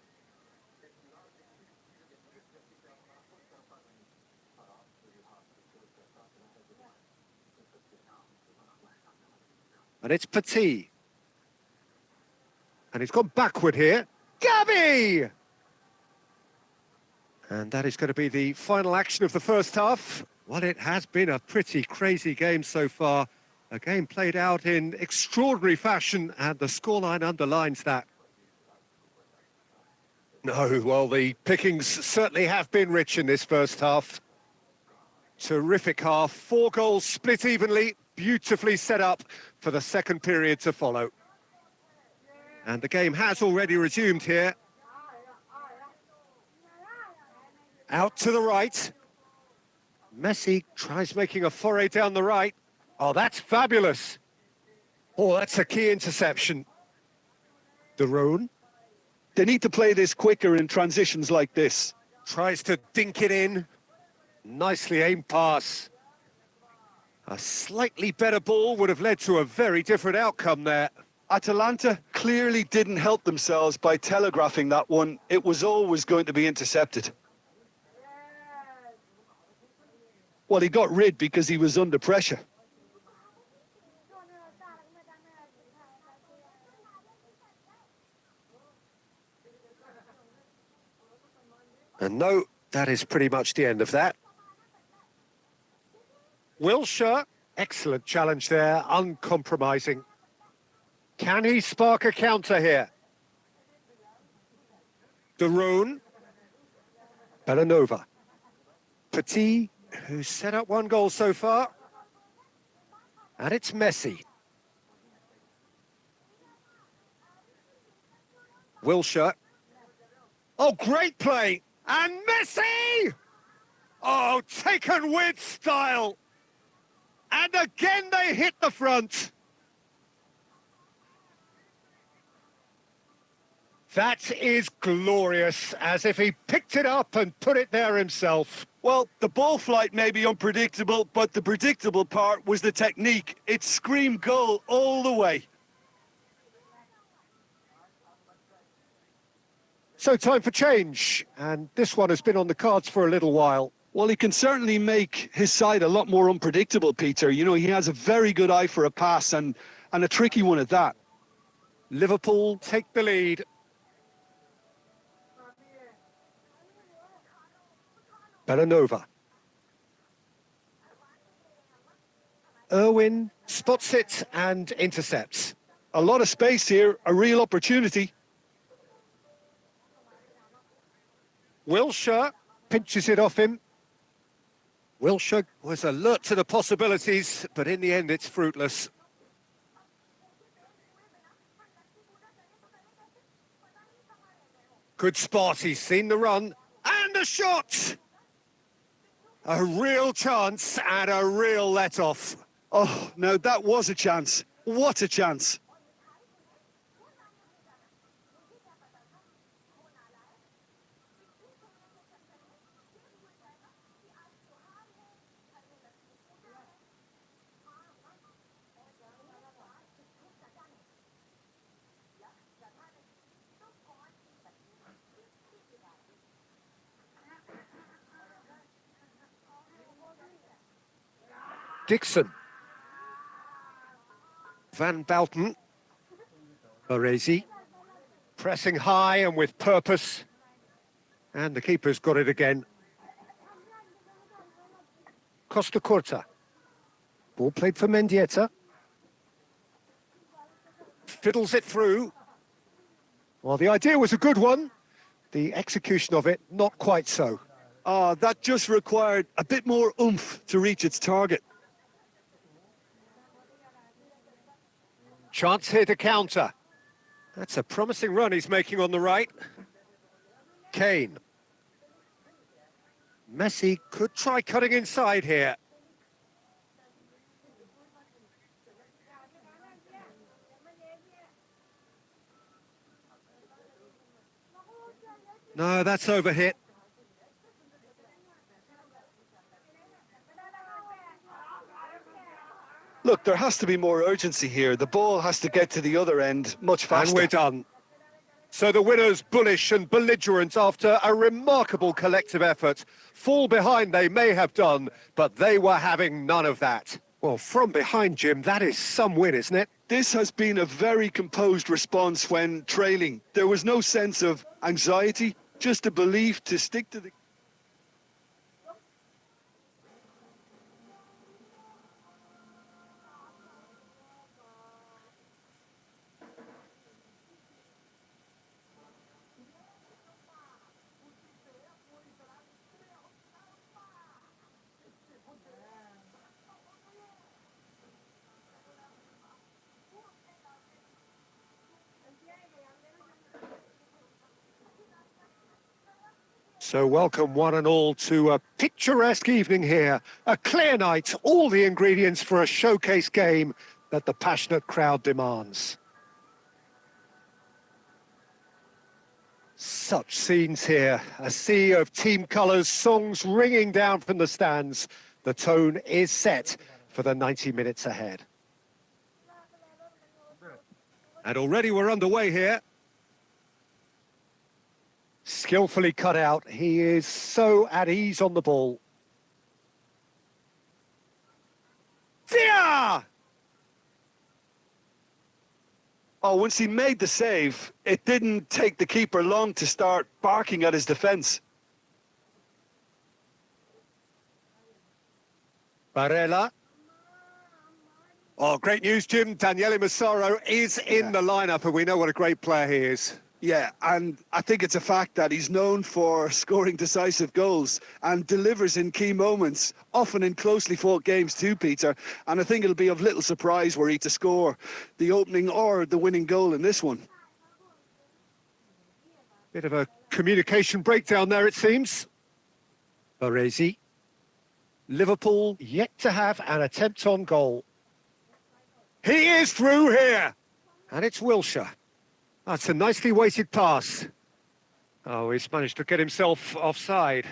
And it's Petit. And he's gone backward here. Gabby! And that is going to be the final action of the first half. Well, it has been a pretty crazy game so far. A game played out in extraordinary fashion, and the scoreline underlines that. No, well, the pickings certainly have been rich in this first half. Terrific half, 4 goals split evenly, beautifully set up for the second period to follow. And the game has already resumed here. Out to the right. Messi tries making a foray down the right. Oh, that's fabulous. Oh, that's a key interception. Daroon They need to play this quicker in transitions like this. tries to dink it in. Nicely aimed pass. A slightly better ball would have led to a very different outcome there. Atalanta clearly didn't help themselves by telegraphing that one. It was always going to be intercepted. Well, he got rid because he was under pressure. And no, that is pretty much the end of that. Wilshere, excellent challenge there, uncompromising. Can he spark a counter here? Daroon. Bellanova. Petit, who's set up one goal so far. And it's Messi. Wilshere. Oh, great play! And Messi! Oh, taken with style. And again they hit the front. That is glorious, as if he picked it up and put it there himself. Well, the ball flight may be unpredictable, but the predictable part was the technique. It screamed goal all the way. So time for change, and this one has been on the cards for a little while. Well, he can certainly make his side a lot more unpredictable, Peter. You know, he has a very good eye for a pass and a tricky one at that. Liverpool take the lead. Bellanova. Irwin spots it and intercepts. A lot of space here, a real opportunity. Wilshere pinches it off him. Wilshere was alert to the possibilities, but in the end it's fruitless. Good spot, he's seen the run, and a shot! A real chance and a real let-off. Oh, no, that was a chance. What a chance. Dixon. Van Bouten. Baresi. Pressing high and with purpose. And the keeper's got it again. Costa Curta. Ball played for Mendieta. Fiddles it through. Well, the idea was a good one. The execution of it, not quite so. That just required a bit more oomph to reach its target. Chance here to counter. That's a promising run he's making on the right. Kane. Messi could try cutting inside here. No, that's overhit. Look, there has to be more urgency here. The ball has to get to the other end much faster. And we're done. So the winners, bullish and belligerent after a remarkable collective effort. Fall behind they may have done, but they were having none of that. Well, from behind, Jim, that is some win, isn't it? This has been a very composed response when trailing. There was no sense of anxiety, just a belief to stick to the... So welcome one and all to a picturesque evening here. A clear night, all the ingredients for a showcase game that the passionate crowd demands. Such scenes here, a sea of team colours, songs ringing down from the stands. The tone is set for the 90 minutes ahead. And already we're underway here. Skillfully cut out, he is so at ease on the ball. Dia! Oh, once he made the save, it didn't take the keeper long to start barking at his defence. Barella. Oh, great news, Jim. Daniele Massaro is in the lineup, and we know what a great player he is. Yeah, and I think it's a fact that he's known for scoring decisive goals and delivers in key moments, often in closely fought games too, Peter. And I think it'll be of little surprise were he to score the opening or the winning goal in this one. Bit of a communication breakdown there, it seems. Baresi. Liverpool yet to have an attempt on goal. He is through here. And it's Wilshere. That's a nicely weighted pass. Oh, he's managed to get himself offside.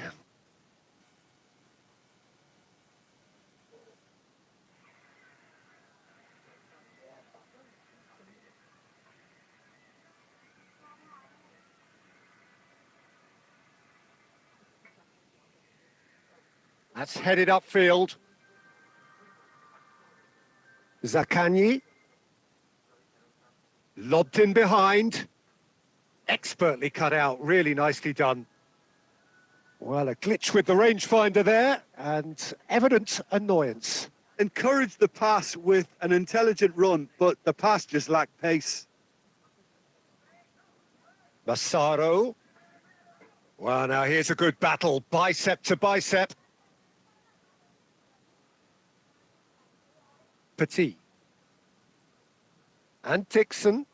That's headed upfield. Zaccagni. Lobbed in behind. Expertly cut out, really nicely done. Well, a glitch with the rangefinder there, and evident annoyance. Encouraged the pass with an intelligent run, but the pass just lacked pace. Massaro. Well, now here's a good battle, bicep to bicep. Petit. And Dixon.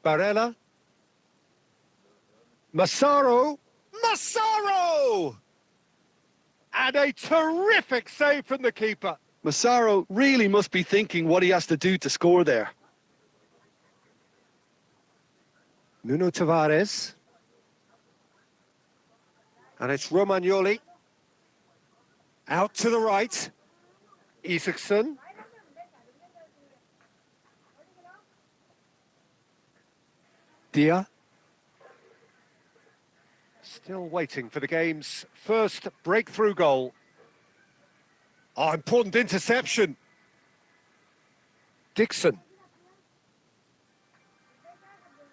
Barella. Massaro. Massaro! And a terrific save from the keeper. Massaro really must be thinking what he has to do to score there. Nuno Tavares. And it's Romagnoli. Out to the right. Isaacson. Dia. Still waiting for the game's first breakthrough goal. Oh, important interception. Dixon.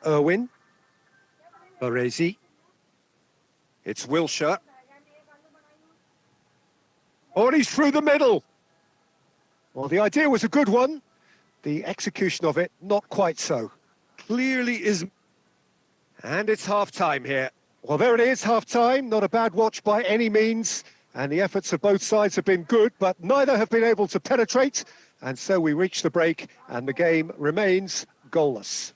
Irwin. Baresi. It's Wilshere. Oh, and he's through the middle. Well, the idea was a good one. The execution of it, not quite so. Clearly is... And it's half-time here. Well, there it is, half-time. Not a bad watch by any means. And the efforts of both sides have been good, but neither have been able to penetrate. And so we reach the break, and the game remains goalless.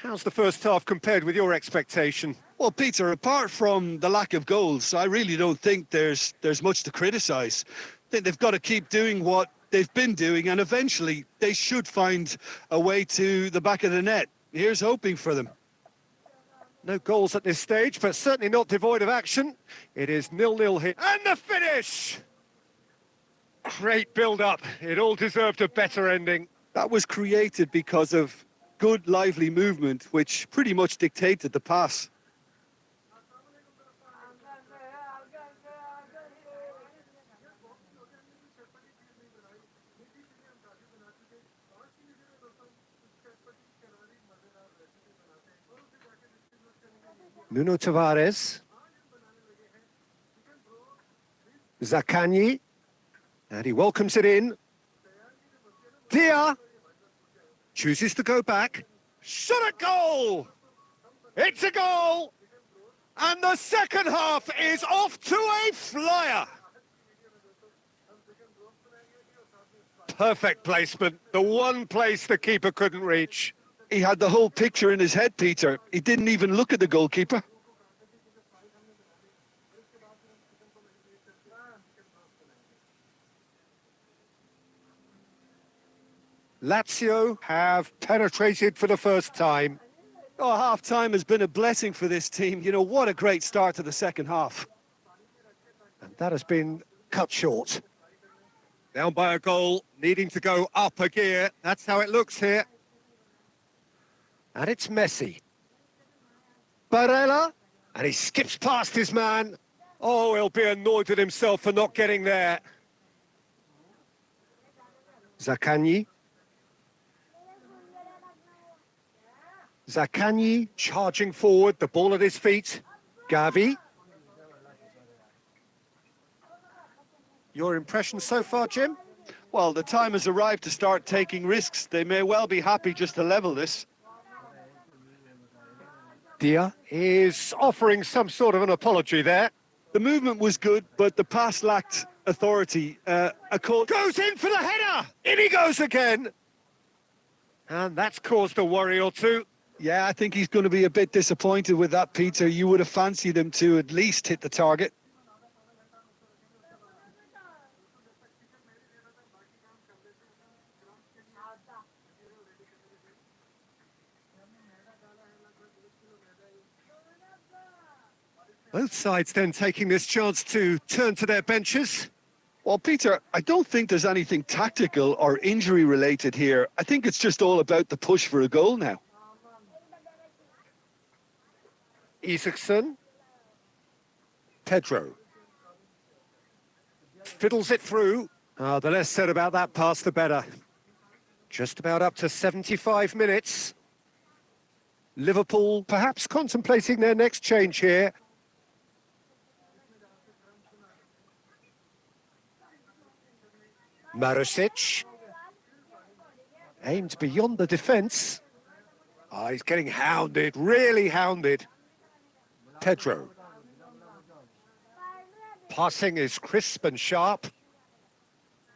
How's the first half compared with your expectation? Well, Peter, apart from the lack of goals, I really don't think there's much to criticise. I think they've got to keep doing what they've been doing, and eventually they should find a way to the back of the net. Here's hoping for them. No goals at this stage, but certainly not devoid of action. It is 0-0 here. And the finish! Great build-up. It all deserved a better ending. That was created because of good, lively movement, which pretty much dictated the pass. Nuno Tavares. Zaccagni. And he welcomes it in. Dia. Chooses to go back. Shot at goal! It's a goal! And the second half is off to a flyer. Perfect placement. The one place the keeper couldn't reach. He had the whole picture in his head, Peter. He didn't even look at the goalkeeper. Lazio have penetrated for the first time. Oh, half-time has been a blessing for this team. You know, what a great start to the second half. And that has been cut short. Down by a goal, needing to go up a gear. That's how it looks here. And it's Messi. Barella, and he skips past his man. Oh, he'll be annoyed with himself for not getting there. Zaccagni. Zaccagni charging forward, the ball at his feet. Gavi. Your impression so far, Jim? Well, the time has arrived to start taking risks. They may well be happy just to level this. Dia is offering some sort of an apology there. The movement was good, but the pass lacked authority. A call Goes in for the header! In he goes again! And that's caused a worry or two. Yeah, I think he's going to be a bit disappointed with that, Peter. You would have fancied him to at least hit the target. Both sides then taking this chance to turn to their benches. Well, Peter, I don't think there's anything tactical or injury related here. I think it's just all about the push for a goal now. Isaacson. Pedro. Fiddles it through. The less said about that pass, the better. Just about up to 75 minutes. Liverpool perhaps contemplating their next change here. Marusic. Aimed beyond the defence. He's getting hounded, really hounded. Pedro. Passing is crisp and sharp.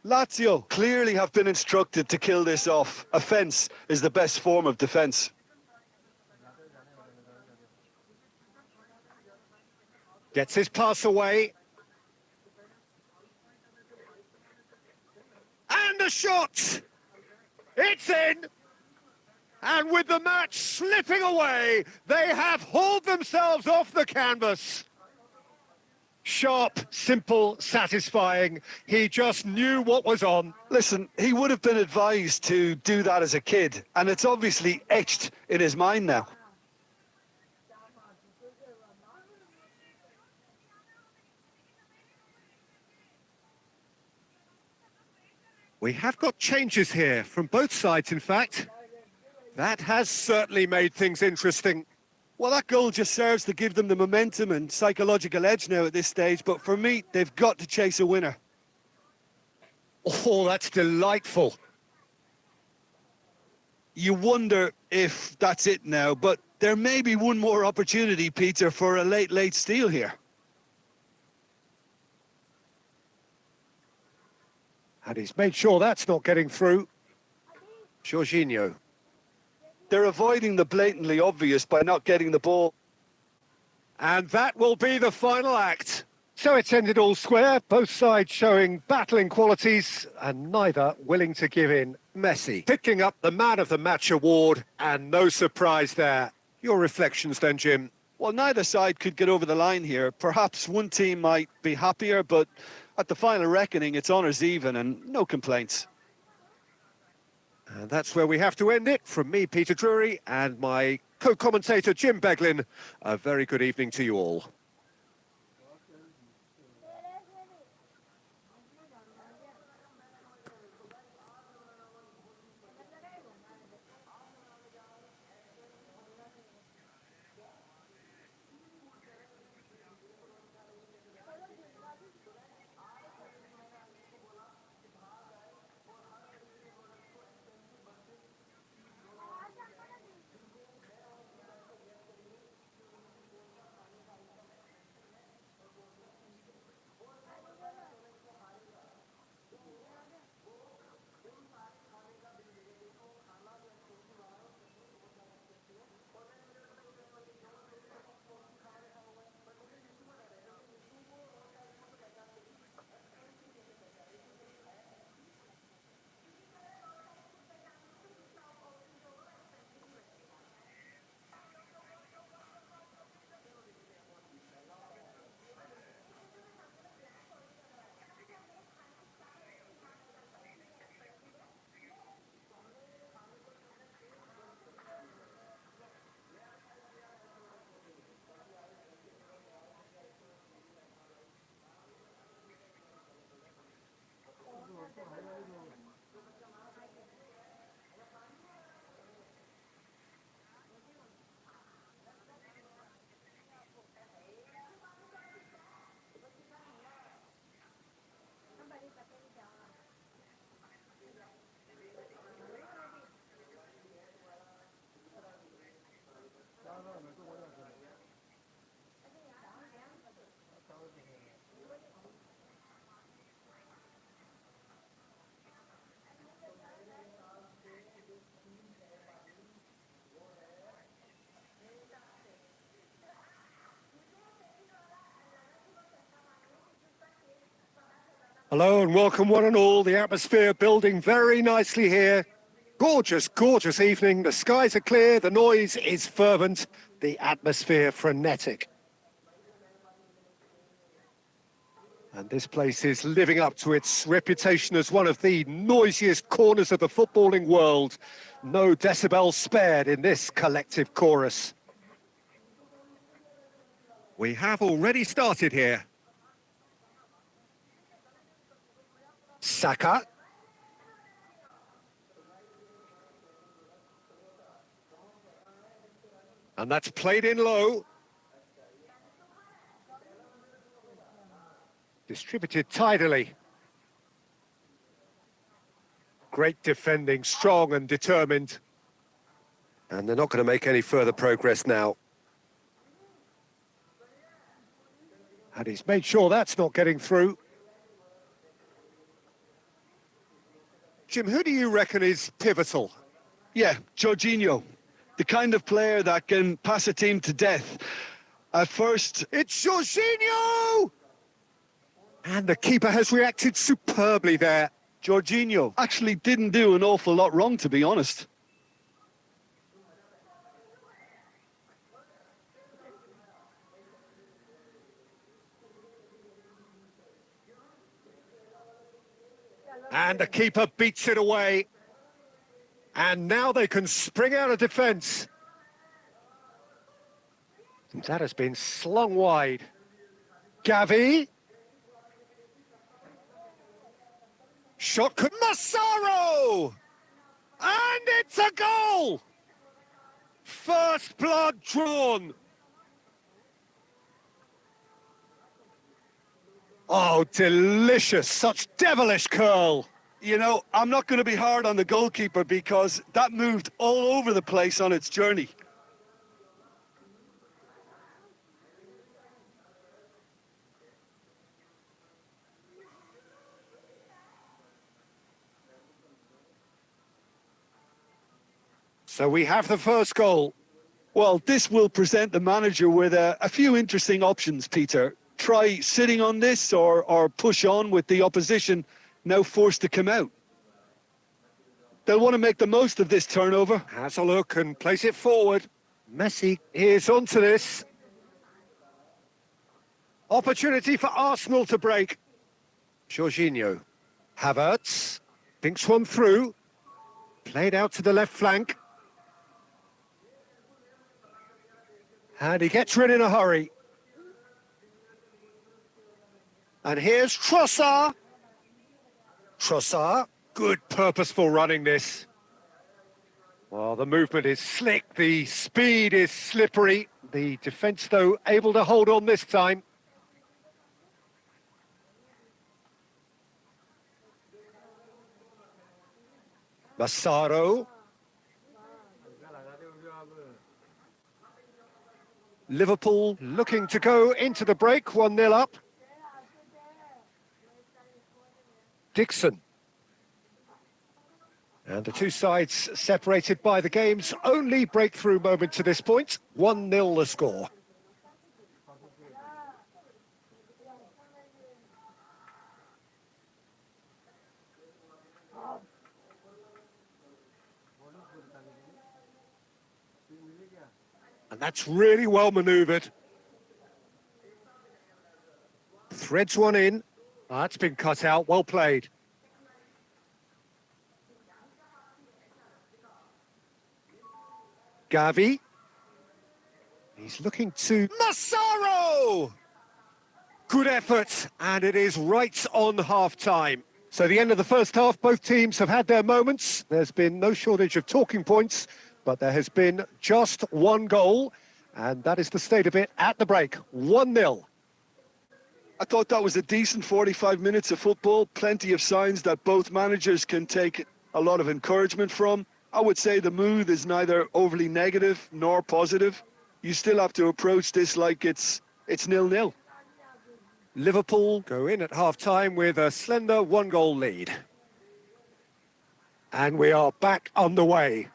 Lazio clearly have been instructed to kill this off. Offence is the best form of defence. Gets his pass away. And the shot! It's in! And with the match slipping away, they have hauled themselves off the canvas. Sharp, simple, satisfying. He just knew what was on. Listen, he would have been advised to do that as a kid, and it's obviously etched in his mind now. We have got changes here from both sides, in fact. That has certainly made things interesting. Well, that goal just serves to give them the momentum and psychological edge now at this stage, but for me, they've got to chase a winner. Oh, that's delightful. You wonder if that's it now, but there may be one more opportunity, Peter, for a late steal here. And he's made sure that's not getting through. Jorginho. They're avoiding the blatantly obvious by not getting the ball. And that will be the final act. So it's ended all square, both sides showing battling qualities and neither willing to give in. Messi picking up the Man of the Match award, and no surprise there. Your reflections then, Jim? Well, neither side could get over the line here. Perhaps one team might be happier, but at the final reckoning, it's honours even and no complaints. And that's where we have to end it. From me, Peter Drury, and my co-commentator, Jim Beglin, a very good evening to you all. Hello and welcome one and all. The atmosphere building very nicely here. Gorgeous, gorgeous evening. The skies are clear, the noise is fervent, the atmosphere frenetic. And this place is living up to its reputation as one of the noisiest corners of the footballing world. No decibels spared in this collective chorus. We have already started here. Saka. And that's played in low. Distributed tidily. Great defending, strong and determined. And they're not going to make any further progress now. And he's made sure that's not getting through. Jim, who do you reckon is pivotal? Yeah, Jorginho, the kind of player that can pass a team to death. At first, It's Jorginho! And the keeper has reacted superbly there. Jorginho actually didn't do an awful lot wrong, to be honest. And the keeper beats it away. And now they can spring out of defence. That has been slung wide. Gavi. Shot could Massaro! And it's a goal! First blood drawn. Oh, delicious. Such devilish curl. You know, I'm not going to be hard on the goalkeeper because that moved all over the place on its journey. So we have the first goal. Well, this will present the manager with a few interesting options, Peter. Try sitting on this or push on with the opposition now forced to come out. They'll want to make the most of this turnover. Has a look and plays it forward. Messi is onto this. Opportunity for Arsenal to break. Jorginho. Havertz. Thinks one through. Played out to the left flank. And he gets rid in a hurry. And here's Trossard. Trossard. Good purposeful running this. Well, the movement is slick. The speed is slippery. The defence, though, able to hold on this time. Massaro. Liverpool looking to go into the break, 1-0 up. Dixon. And the two sides separated by the game's only breakthrough moment to this point. 1-0 the score. And that's really well manoeuvred. Threads one in. That's been cut out, well played. Gavi. He's looking to Massaro! Good effort, and it is right on half-time. So the end of the first half, both teams have had their moments. There's been no shortage of talking points, but there has been just one goal, and that is the state of it at the break, 1-0. I thought that was a decent 45 minutes of football. Plenty of signs that both managers can take a lot of encouragement from. I would say the mood is neither overly negative nor positive. You still have to approach this like it's 0-0. Liverpool go in at half-time with a slender one-goal lead. And we are back underway.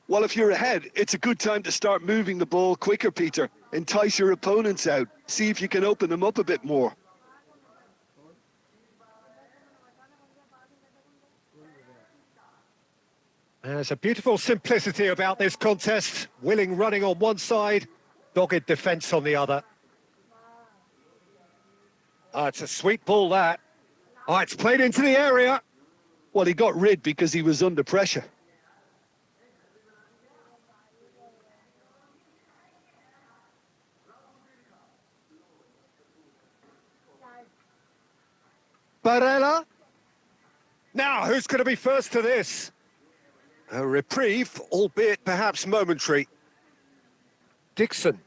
Well, if you're ahead, it's a good time to start moving the ball quicker, Peter. Entice your opponents out. See if you can open them up a bit more. There's a beautiful simplicity about this contest. Willing running on one side, dogged defence on the other. Oh, it's a sweet ball, that. Oh, it's played into the area. Well, he got rid because he was under pressure. Barella. Now, who's going to be first to this? A reprieve, albeit perhaps momentary. Dixon.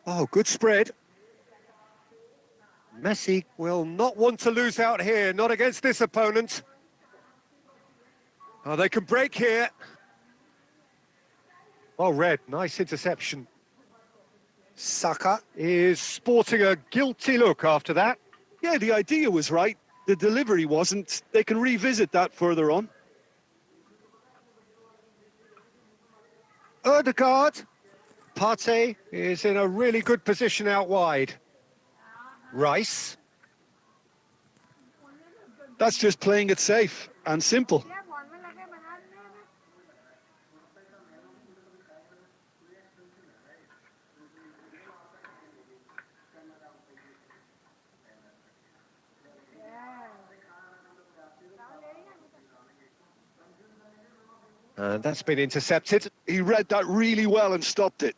Oh, good spread. Messi will not want to lose out here, not against this opponent. Oh, they can break here. Oh, Red, nice interception. Saka is sporting a guilty look after that. Yeah, the idea was right. The delivery wasn't. They can revisit that further on. Ødegaard. Partey is in a really good position out wide. Rice. That's just playing it safe and simple. And that's been intercepted. He read that really well and stopped it.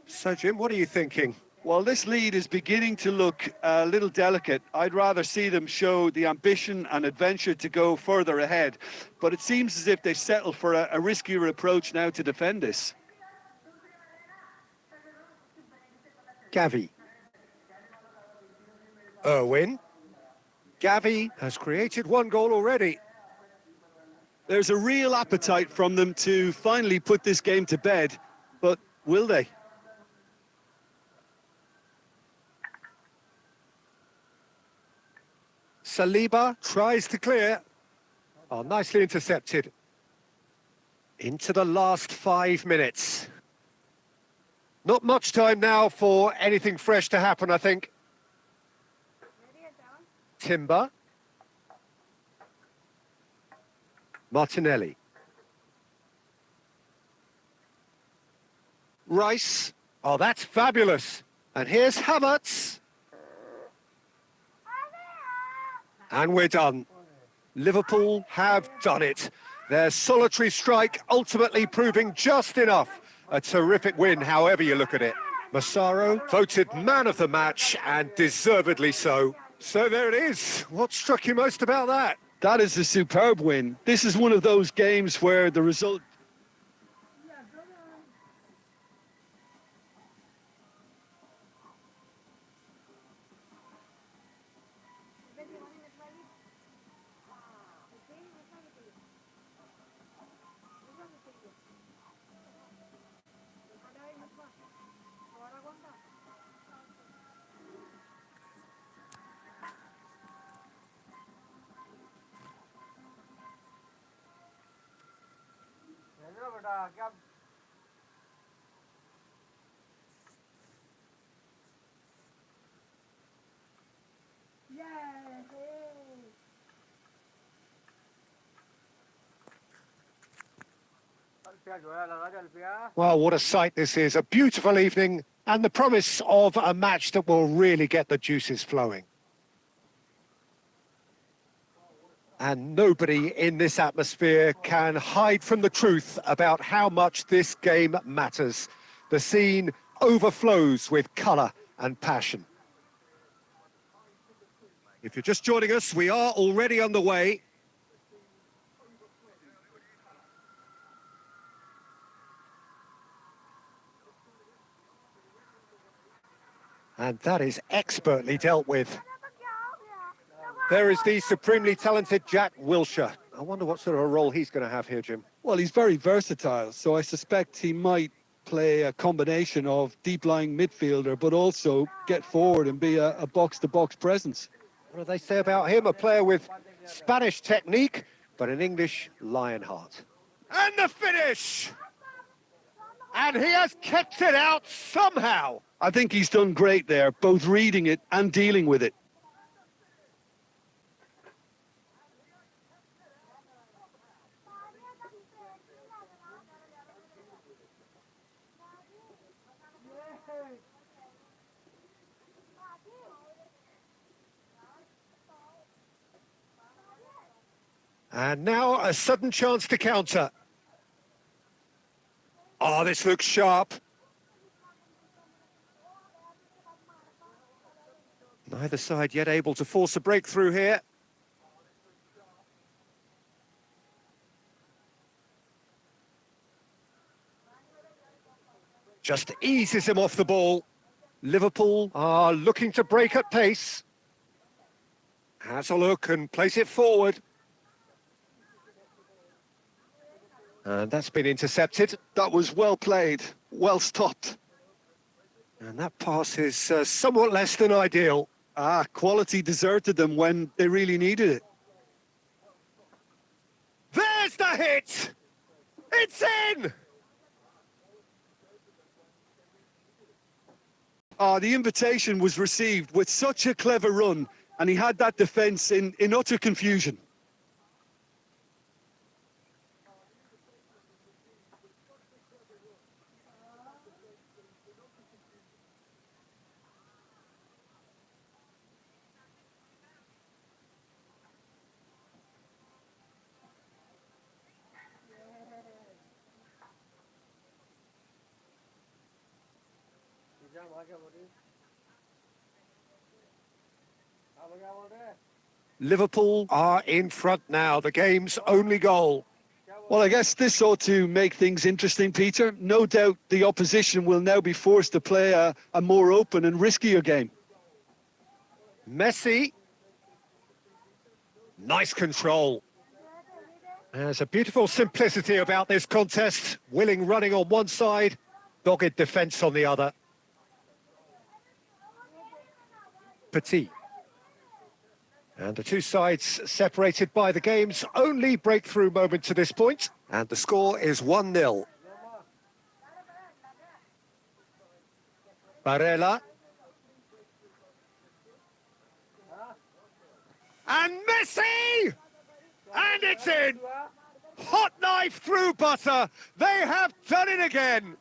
So, Jim, what are you thinking? Well, this lead is beginning to look a little delicate. I'd rather see them show the ambition and adventure to go further ahead. But it seems as if they settle for a riskier approach now to defend this. Gavi. Irwin. Gavi has created one goal already. There's a real appetite from them to finally put this game to bed, but will they? Saliba tries to clear. Oh, nicely intercepted. Into the last 5 minutes. Not much time now for anything fresh to happen, I think. Timber. Martinelli. Rice. Oh, that's fabulous. And here's Havertz. And we're done. Liverpool have done it. Their solitary strike ultimately proving just enough. A terrific win, however you look at it. Massaro voted man of the match, and deservedly so. So there it is. What struck you most about that? That is a superb win. This is one of those games where the result... Well, what a sight this is. A beautiful evening and the promise of a match that will really get the juices flowing. And nobody in this atmosphere can hide from the truth about how much this game matters. The scene overflows with colour and passion. If you're just joining us, we are already underway. And that is expertly dealt with. There is the supremely talented Jack Wilshere. I wonder what sort of a role he's going to have here, Jim. Well, he's very versatile, so I suspect he might play a combination of deep-lying midfielder, but also get forward and be a box-to-box presence. What do they say about him? A player with Spanish technique, but an English lion heart. And the finish! And he has kept it out somehow. I think he's done great there, both reading it and dealing with it. And now a sudden chance to counter. Oh, this looks sharp. Neither side yet able to force a breakthrough here. Just eases him off the ball. Liverpool are looking to break at pace. Has a look and place it forward. And that's been intercepted. That was well played, well stopped. And that pass is somewhat less than ideal. Quality deserted them when they really needed it. There's the hit! It's in! The invitation was received with such a clever run, and he had that defence in utter confusion. Liverpool are in front now, the game's only goal. Well, I guess this ought to make things interesting, Peter. No doubt the opposition will now be forced to play a more open and riskier game. Messi. Nice control. There's a beautiful simplicity about this contest. Willing running on one side, dogged defence on the other. Petit. And the two sides separated by the game's only breakthrough moment to this point. And the score is 1-0. Barella. And Messi! And it's in! Hot knife through butter. They have done it again.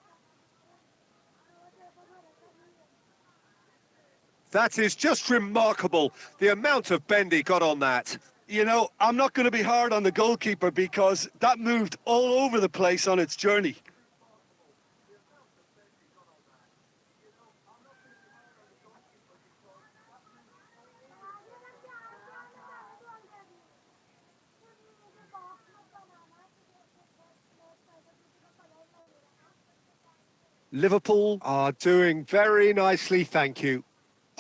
That is just remarkable, the amount of bend he got on that. You know, I'm not going to be hard on the goalkeeper because that moved all over the place on its journey. Liverpool are doing very nicely, thank you.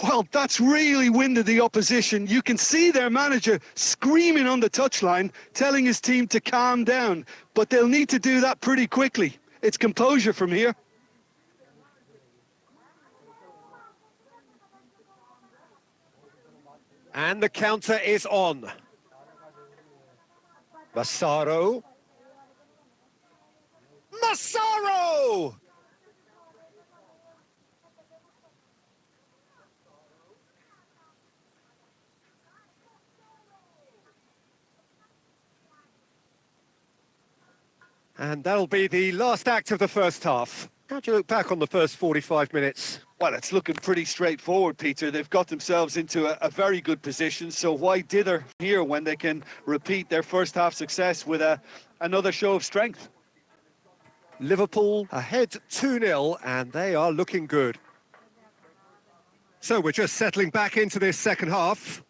Well, that's really winded the opposition. You can see their manager screaming on the touchline, telling his team to calm down. But they'll need to do that pretty quickly. It's composure from here. And the counter is on. Massaro. Massaro! And that'll be the last act of the first half. How do you look back on the first 45 minutes? Well, it's looking pretty straightforward, Peter. They've got themselves into a very good position, so why dither here when they can repeat their first half success with another show of strength? Liverpool ahead 2-0, and they are looking good. So we're just settling back into this second half.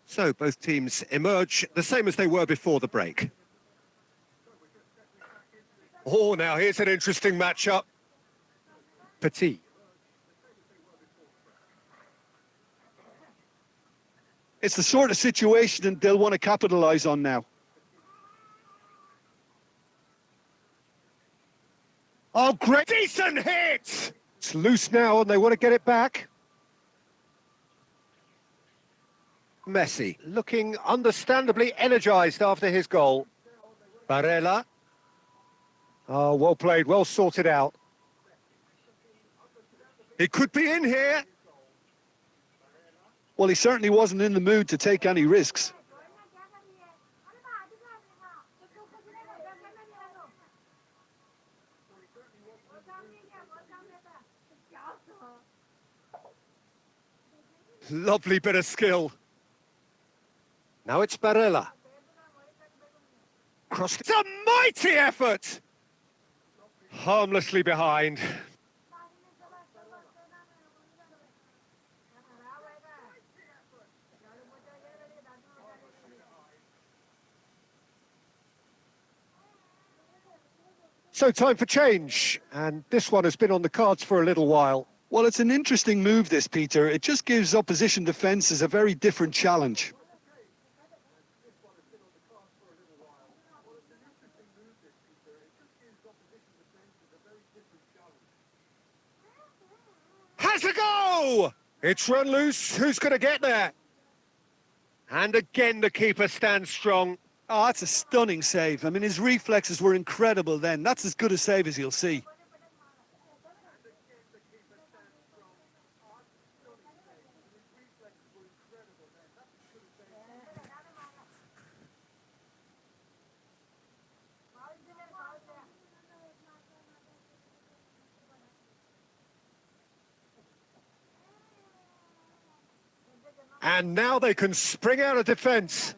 So both teams emerge the same as they were before the break. Oh, now here's an interesting matchup. Petit. It's the sort of situation that they'll want to capitalise on now. Oh, great! Decent hit! It's loose now and they want to get it back. Messi looking understandably energised after his goal. Barella. Oh, well played, well sorted out. He could be in here. Well, he certainly wasn't in the mood to take any risks. Lovely bit of skill. Now it's Barella. Crossed. It's a mighty effort! Harmlessly behind. So time for change, and this one has been on the cards for a little while. Well, it's an interesting move, this, Peter. It just gives opposition defences a very different challenge. Has a go! It's run loose. Who's going to get there? And again, the keeper stands strong. Oh, that's a stunning save. I mean, his reflexes were incredible then. That's as good a save as you'll see. And now they can spring out of defence.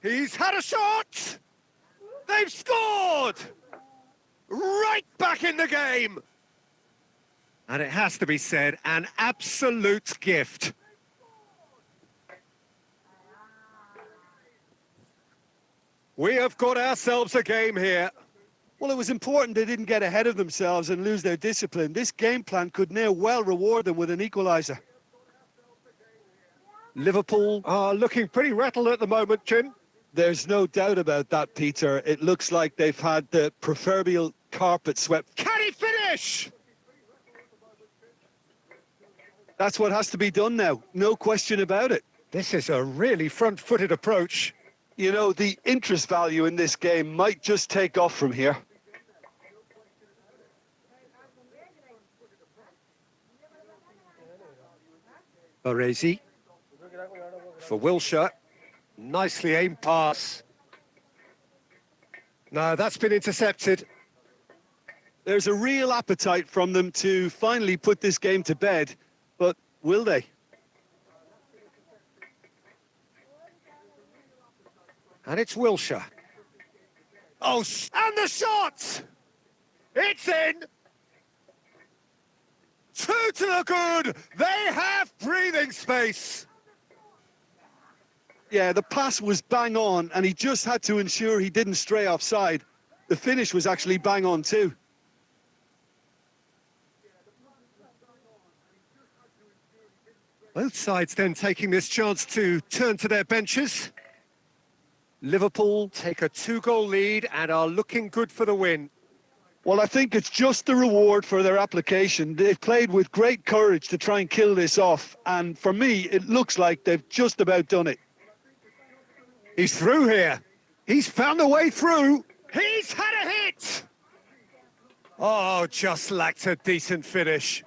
He's had a shot! They've scored! Right back in the game! And it has to be said, an absolute gift. We have got ourselves a game here. Well, it was important they didn't get ahead of themselves and lose their discipline. This game plan could now well reward them with an equaliser. Liverpool are looking pretty rattled at the moment, Jim. There's no doubt about that, Peter. It looks like they've had the proverbial carpet swept. Can he finish? That's what has to be done now. No question about it. This is a really front-footed approach. You know, the interest value in this game might just take off from here. Baresi for Wilshere. Nicely aimed pass. No, that's been intercepted. There's a real appetite from them to finally put this game to bed, but will they? And it's Wilshere. Oh, and the shot! It's in! 2 to the good! They have breathing space! Yeah, the pass was bang on, and he just had to ensure he didn't stray offside. The finish was actually bang on too. Both sides then taking this chance to turn to their benches. Liverpool take a 2-goal lead and are looking good for the win. Well, I think it's just the reward for their application. They've played with great courage to try and kill this off, and for me, it looks like they've just about done it. He's through here. He's found a way through. He's had a hit! Oh, just lacked a decent finish.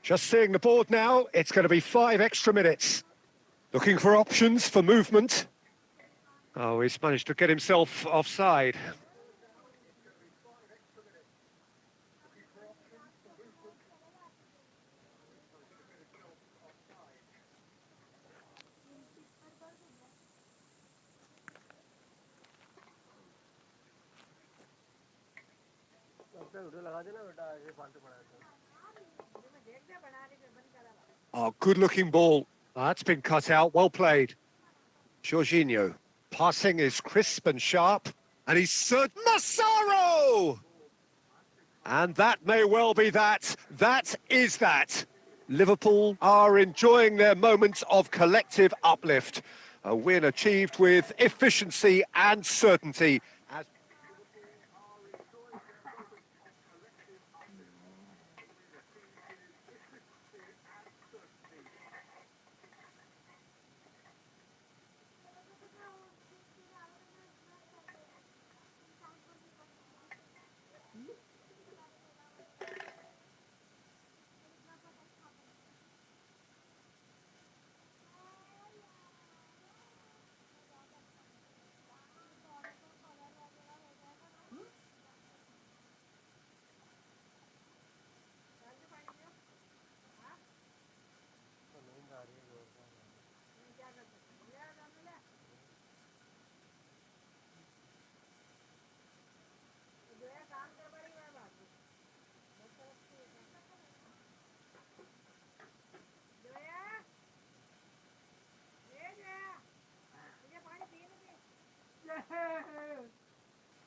Just seeing the board now, it's going to be 5 extra minutes. Looking for options for movement. Oh, he's managed to get himself offside. Oh, good-looking ball. That's been cut out. Well played. Jorginho. Passing is crisp and sharp. And he's served Massaro! And that may well be that. That is that. Liverpool are enjoying their moments of collective uplift. A win achieved with efficiency and certainty